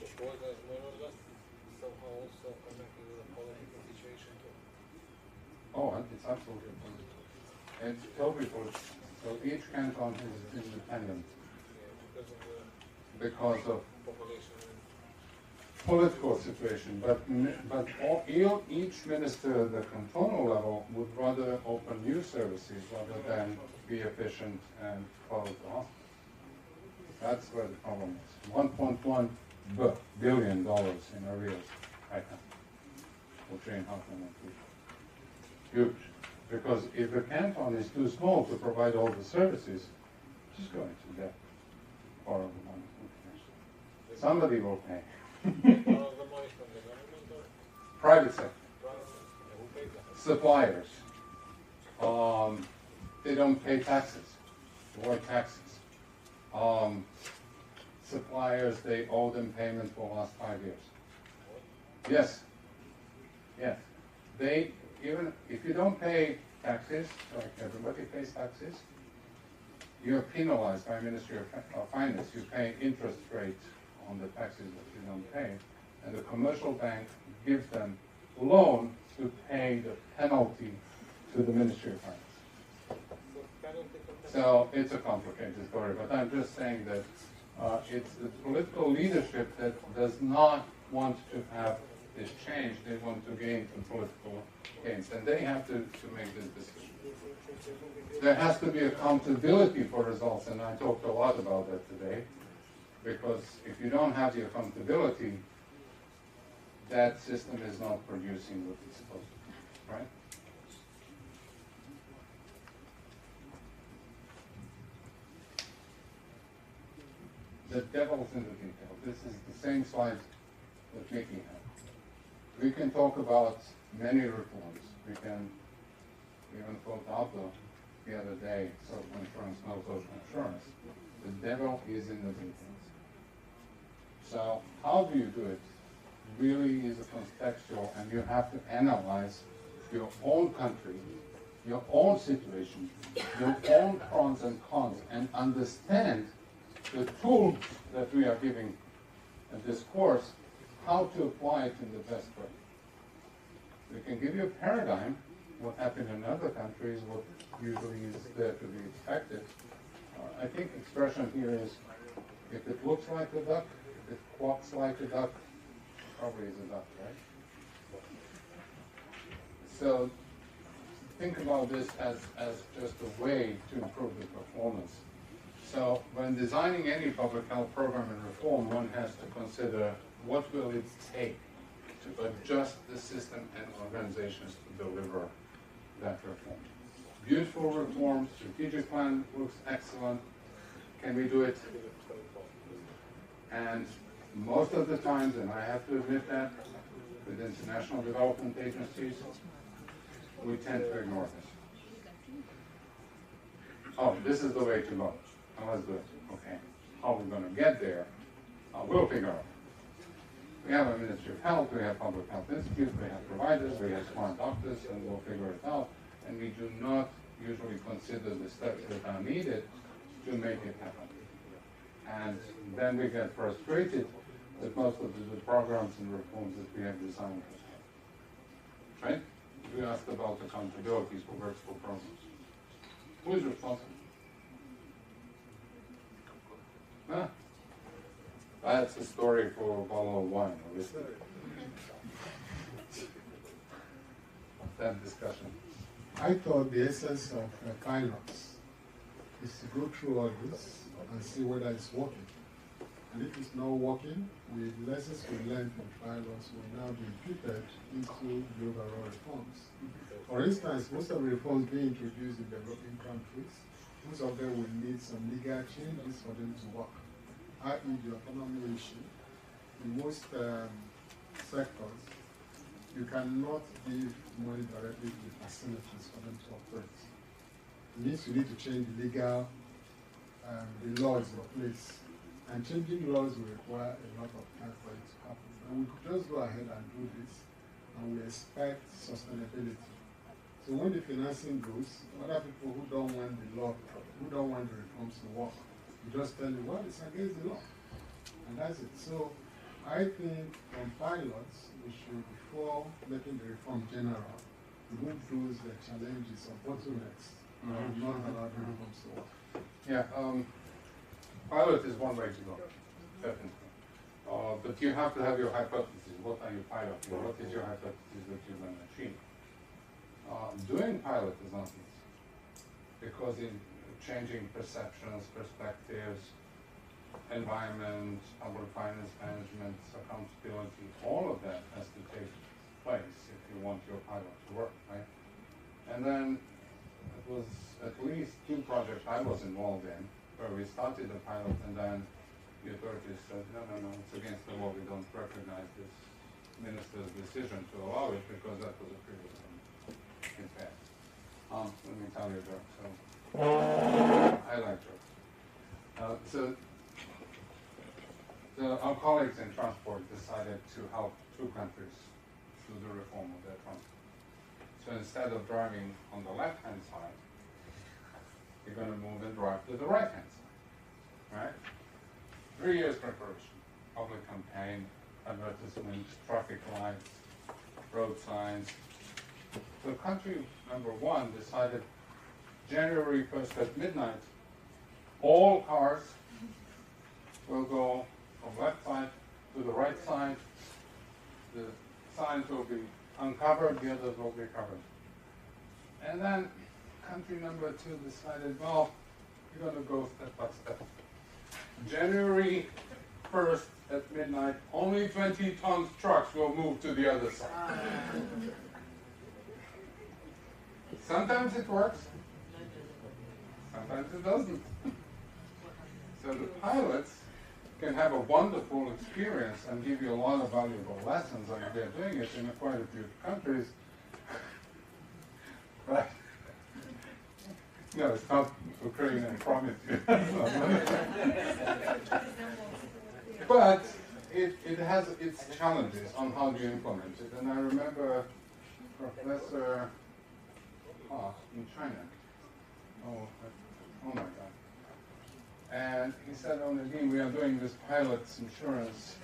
Speaker 1: Oh, it's absolutely political. It's totally political. So each canton is independent because of political situation. But each minister at the cantonal level would rather open new services rather than be efficient and close the hospital. That's where the problem is. $1.1 billion in arrears right now for 3.5 million people. Huge. Because if a canton is too small to provide all the services, just go into debt. Borrow the money. Somebody will pay. Private sector. Suppliers. They don't pay taxes. Avoid taxes. Suppliers, they owe them payment for the last 5 years. Yes. Yes. even if you don't pay taxes, like everybody pays taxes, you're penalized by Ministry of Finance. You pay interest rate on the taxes that you don't pay, and the commercial bank gives them loan to pay the penalty to the Ministry of Finance. So it's a complicated story, but I'm just saying that it's the political leadership that does not want to have this change. They want to gain some political gains, and they have to make this decision. There has to be accountability for results, and I talked a lot about that today, because if you don't have the accountability, that system is not producing what it's supposed to, right? The devil's in the detail. This is the same slide that Mickey had. We can talk about many reforms. We can even quote Alto the other day, social insurance, no social insurance. The devil is in the details. So how do you do it? Really is a contextual, and you have to analyze your own country, your own situation, your own pros and cons, and understand the tools that we are giving in this course, how to apply it in the best way. We can give you a paradigm, what happened in other countries, what usually is there to be expected. I think expression here is, if it looks like a duck, if it quacks like a duck, probably is a duck, right? So think about this as just a way to improve the performance. So when designing any public health program and reform, one has to consider what will it take to adjust the system and organizations to deliver that reform. Beautiful reform, strategic plan looks excellent. Can we do it? And most of the times, and I have to admit that, with international development agencies, we tend to ignore this. Oh, this is the way to go. Now let's do it. Okay. How are we going to get there? We'll figure out. We have a Ministry of Health, we have Public Health Institute, we have providers, we have smart doctors, and we'll figure it out. And we do not usually consider the steps that are needed to make it happen. And then we get frustrated with most of the programs and reforms that we have designed. Right? We asked about accountabilities for vertical programs. Who is responsible? Huh? That's a story for a bottle of wine, obviously. That discussion.
Speaker 2: I thought the essence of pilots is to go through all this and see whether it's working. And if it's not working, the lessons we learned from pilots will now be imputed into the overall reforms. For instance, most of the reforms being introduced in developing countries, most of them will need some legal changes for them to work. I.e. the autonomy issue. In most sectors, you cannot give money directly to the facilities for them to operate. You need to change the legal, the laws in place. And changing laws will require a lot of time for it to happen. And we could just go ahead and do this, and we expect sustainability. So when the financing goes, other people who don't want the law, who don't want the reforms to work, you just tell them, well, it's against the law. And that's it. So I think from pilots, we should, before making the reform general, remove those challenges or bottlenecks that will not allow the reforms to work.
Speaker 1: Yeah, pilot is one way to go, definitely. But you have to have your hypothesis. What are you piloting? What is your hypothesis that you're going to achieve? Doing pilot is not easy, because in changing perceptions, perspectives, environment, public finance management, accountability, all of that has to take place if you want your pilot to work, right? And then it was at least 2 projects I was involved in where we started a pilot and then the authorities said, no, it's against the law, we don't recognize this minister's decision to allow it because that was a previous one. In fact. Let me tell you a joke. So, I like jokes. So our colleagues in transport decided to help 2 countries do the reform of their transport. So instead of driving on the left-hand side, you're going to move and drive to the right-hand side, right? 3 years preparation, public campaign, advertisements, traffic lights, road signs. So country number 1 decided January 1st at midnight, all cars will go from left side to the right side. The signs will be uncovered, the others will be covered. And then country number 2 decided, well, we're going to go step by step. January 1st at midnight, only 20-ton trucks will move to the other side. Sometimes it works, sometimes it doesn't. So the pilots can have a wonderful experience and give you a lot of valuable lessons, and they're doing it in quite a few countries. Right? No, it's not Ukraine, I promise you. But it has its challenges on how do you implement it. And I remember Professor in China. Oh my God. And he said, oh Nadine, we are doing this pilot's insurance.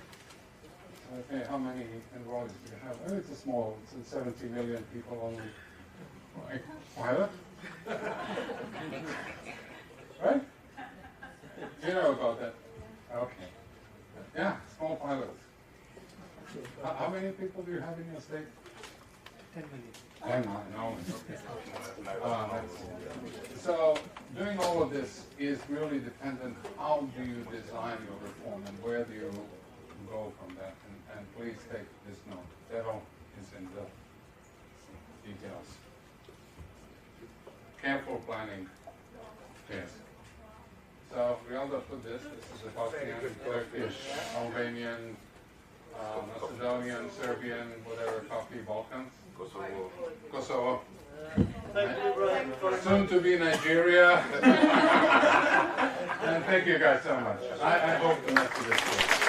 Speaker 1: So, okay, how many enrollees do you have? Oh, it's a small, it's 70 million people only. Like, pilot? Right? You know about that? Okay. Yeah, small pilots. How many people do you have in your state?
Speaker 12: 10 million.
Speaker 1: 10 million, no. So doing all of this is really dependent how do you design your reform and where do you go from that. And please take this note. Devil is in the details. Careful planning. Yes. So we understood this. This is a Bosnian, Turkish, Albanian, Macedonian, Serbian, whatever, coffee, Balkans. Kosovo. Soon to be Nigeria. And thank you guys so much. I hope the message is clear.